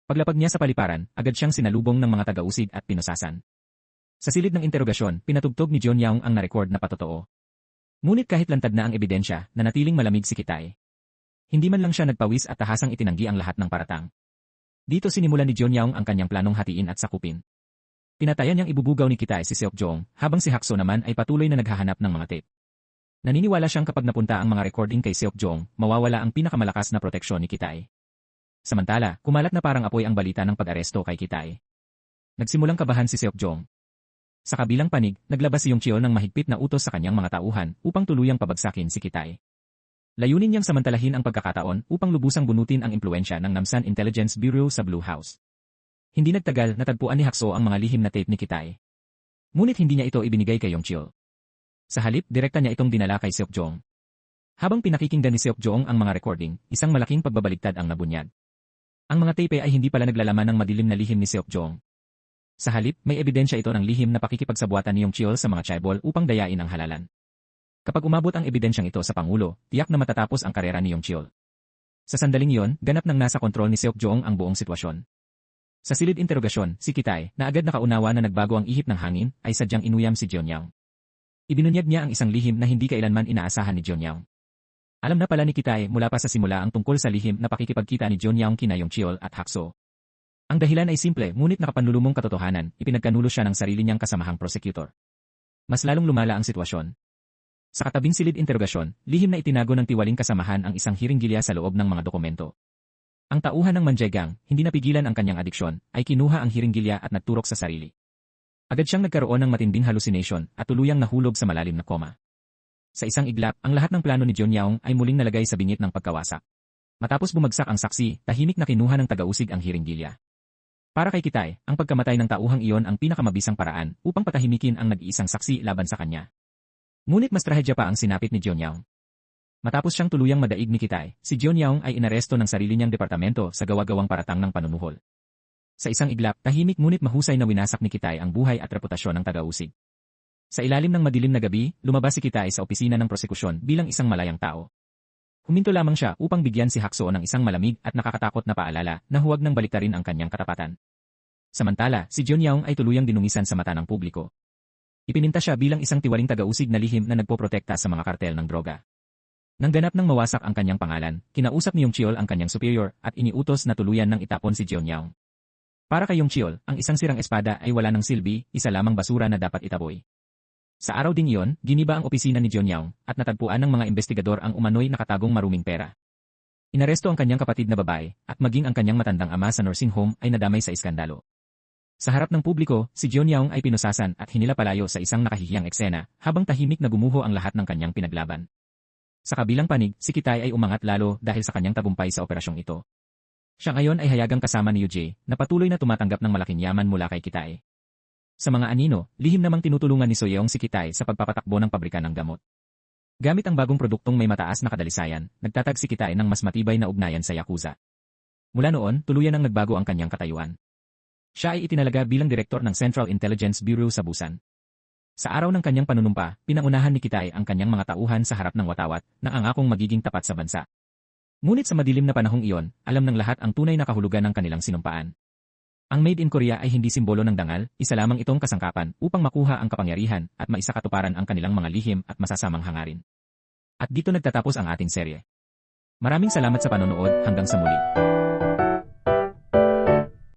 Paglapag niya sa paliparan, agad siyang sinalubong ng mga taga-usig at pinusasan. Sa silid ng interogasyon, pinatugtog ni John Young ang na-record na patotoo. Ngunit kahit lantad na ang ebidensya, nanatiling malamig si Kitay. Hindi man lang siya nagpawis at tahasang itinanggi ang lahat ng paratang. Dito sinimulan ni John Young ang kanyang planong hatiin at sakupin. Pinatayan niyang ibubugaw ni Kitay si Seokjong, habang si Hakso naman ay patuloy na naghahanap ng mga tape. Naniniwala siyang kapag napunta ang mga recording kay Seokjong, mawawala ang pinakamalakas na proteksyon ni Kitay. Samantala, kumalat na parang apoy ang balita ng pag-aresto kay Kitay. Nagsimulang kabahan si Seokjong. Sa kabilang panig, naglabas si Yongcheol ng mahigpit na utos sa kanyang mga tauhan upang tuluyang pabagsakin si Kitay. Layunin niyang samantalahin ang pagkakataon upang lubusang bunutin ang impluensya ng Namsan Intelligence Bureau sa Blue House. Hindi nagtagal, natagpuan ni Hakso ang mga lihim na tape ni Kitay. Ngunit hindi niya ito ibinigay kay Yongcheol. Sa halip, direkta niya itong dinala kay Seokjong. Habang pinakikinggan ni Seokjong ang mga recording, isang malaking pagbabaligtad ang nabunyag. Ang mga tape ay hindi pala naglalaman ng madilim na lihim ni Seokjong. Sa halip, may ebidensya ito ng lihim na pakikipagsabuatan ni Yongcheol sa mga chaebol upang dayain ang halalan. Kapag umabot ang ebidensyang ito sa Pangulo, tiyak na matatapos ang karera ni Yongcheol. Sa sandaling iyon, ganap nang nasa kontrol ni Seokjong ang buong sitwasyon. Sa silid interogasyon, si Kitay, na agad nakaunawa na nagbago ang ihip ng hangin, ay sadyang inuyam si John Young. Ibinunyag niya ang isang lihim na hindi kailanman inaasahan ni John Young. Alam na pala ni Kitay mula pa sa simula ang tungkol sa lihim na pakikipagkita ni John Young kina Yongcheol at Hakso. Ang dahilan ay simple ngunit nakapanlulumong katotohanan, ipinagkanulo siya ng sarili niyang kasamahang prosecutor. Mas lalong lumala ang sitwasyon. Sa katabing silid interogasyon, lihim na itinago ng tiwaling kasamahan ang isang hiringgilya sa loob ng mga dokumento. Ang tauhan ng Manjaigang, hindi napigilan ang kanyang adiksyon, ay kinuha ang hiringgilya at nagturok sa sarili. Agad siyang nagkaroon ng matinding hallucination at tuluyang nahulog sa malalim na koma. Sa isang iglap, ang lahat ng plano ni John Young ay muling nalagay sa bingit ng pagkawasak. Matapos bumagsak ang saksi, tahimik na kinuha ng taga-usig ang hiringgilya. Para kay Kitay, ang pagkamatay ng tauhang iyon ang pinakamabisang paraan upang patahimikin ang nag-iisang saksi laban sa kanya. Ngunit mas trahedya pa ang sinapit ni John Young. Matapos siyang tuluyang madaig ni Kitay, si John Young ay inaresto ng sarili niyang departamento sa gawa-gawang paratang ng panunuhol. Sa isang iglap, tahimik ngunit mahusay na winasak ni Kitay ang buhay at reputasyon ng taga-usig. Sa ilalim ng madilim na gabi, lumabas si Kitay sa opisina ng prosekusyon bilang isang malayang tao. Huminto lamang siya upang bigyan si Hakso ng isang malamig at nakakatakot na paalala na huwag nang baliktarin ang kanyang katapatan. Samantala, si John Young ay tuluyang dinungisan sa mata ng publiko. Ipininta siya bilang isang tiwaling taga-usig na lihim na nagpoprotekta sa mga kartel ng droga. Nang ganap nang mawasak ang kanyang pangalan, kinausap ni Yongcheol ang kanyang superior at iniutos na tuluyan ng itapon si John Young. Para kay Yongcheol, ang isang sirang espada ay wala ng silbi, isa lamang basura na dapat itaboy. Sa araw ding iyon, giniba ang opisina ni John Young at natagpuan ng mga investigador ang umano'y nakatagong maruming pera. Inaresto ang kanyang kapatid na babae at maging ang kanyang matandang ama sa nursing home ay nadamay sa iskandalo. Sa harap ng publiko, si John Young ay pinusasan at hinilapalayo sa isang nakahihiyang eksena habang tahimik na gumuho ang lahat ng kanyang pinaglaban. Sa kabilang panig, si Kitay ay umangat lalo dahil sa kanyang tagumpay sa operasyong ito. Siya ngayon ay hayagang kasama ni UJ na patuloy na tumatanggap ng malaking yaman mula kay Kitay. Sa mga anino, lihim namang tinutulungan ni Soyeong si Kitay sa pagpapatakbo ng pabrika ng gamot. Gamit ang bagong produktong may mataas na kadalisayan, nagtatag si Kitay ng mas matibay na ugnayan sa Yakuza. Mula noon, tuluyan ang nagbago ang kanyang katayuan. Siya ay itinalaga bilang direktor ng Central Intelligence Bureau sa Busan. Sa araw ng kanyang panunumpa, pinangunahan ni Kitay ang kanyang mga tauhan sa harap ng watawat na angakong magiging tapat sa bansa. Ngunit sa madilim na panahong iyon, alam ng lahat ang tunay na kahulugan ng kanilang sinumpaan. Ang Made in Korea ay hindi simbolo ng dangal, isa lamang itong kasangkapan upang makuha ang kapangyarihan at maisakatuparan ang kanilang mga lihim at masasamang hangarin. At dito nagtatapos ang ating serye. Maraming salamat sa panonood, hanggang sa muli.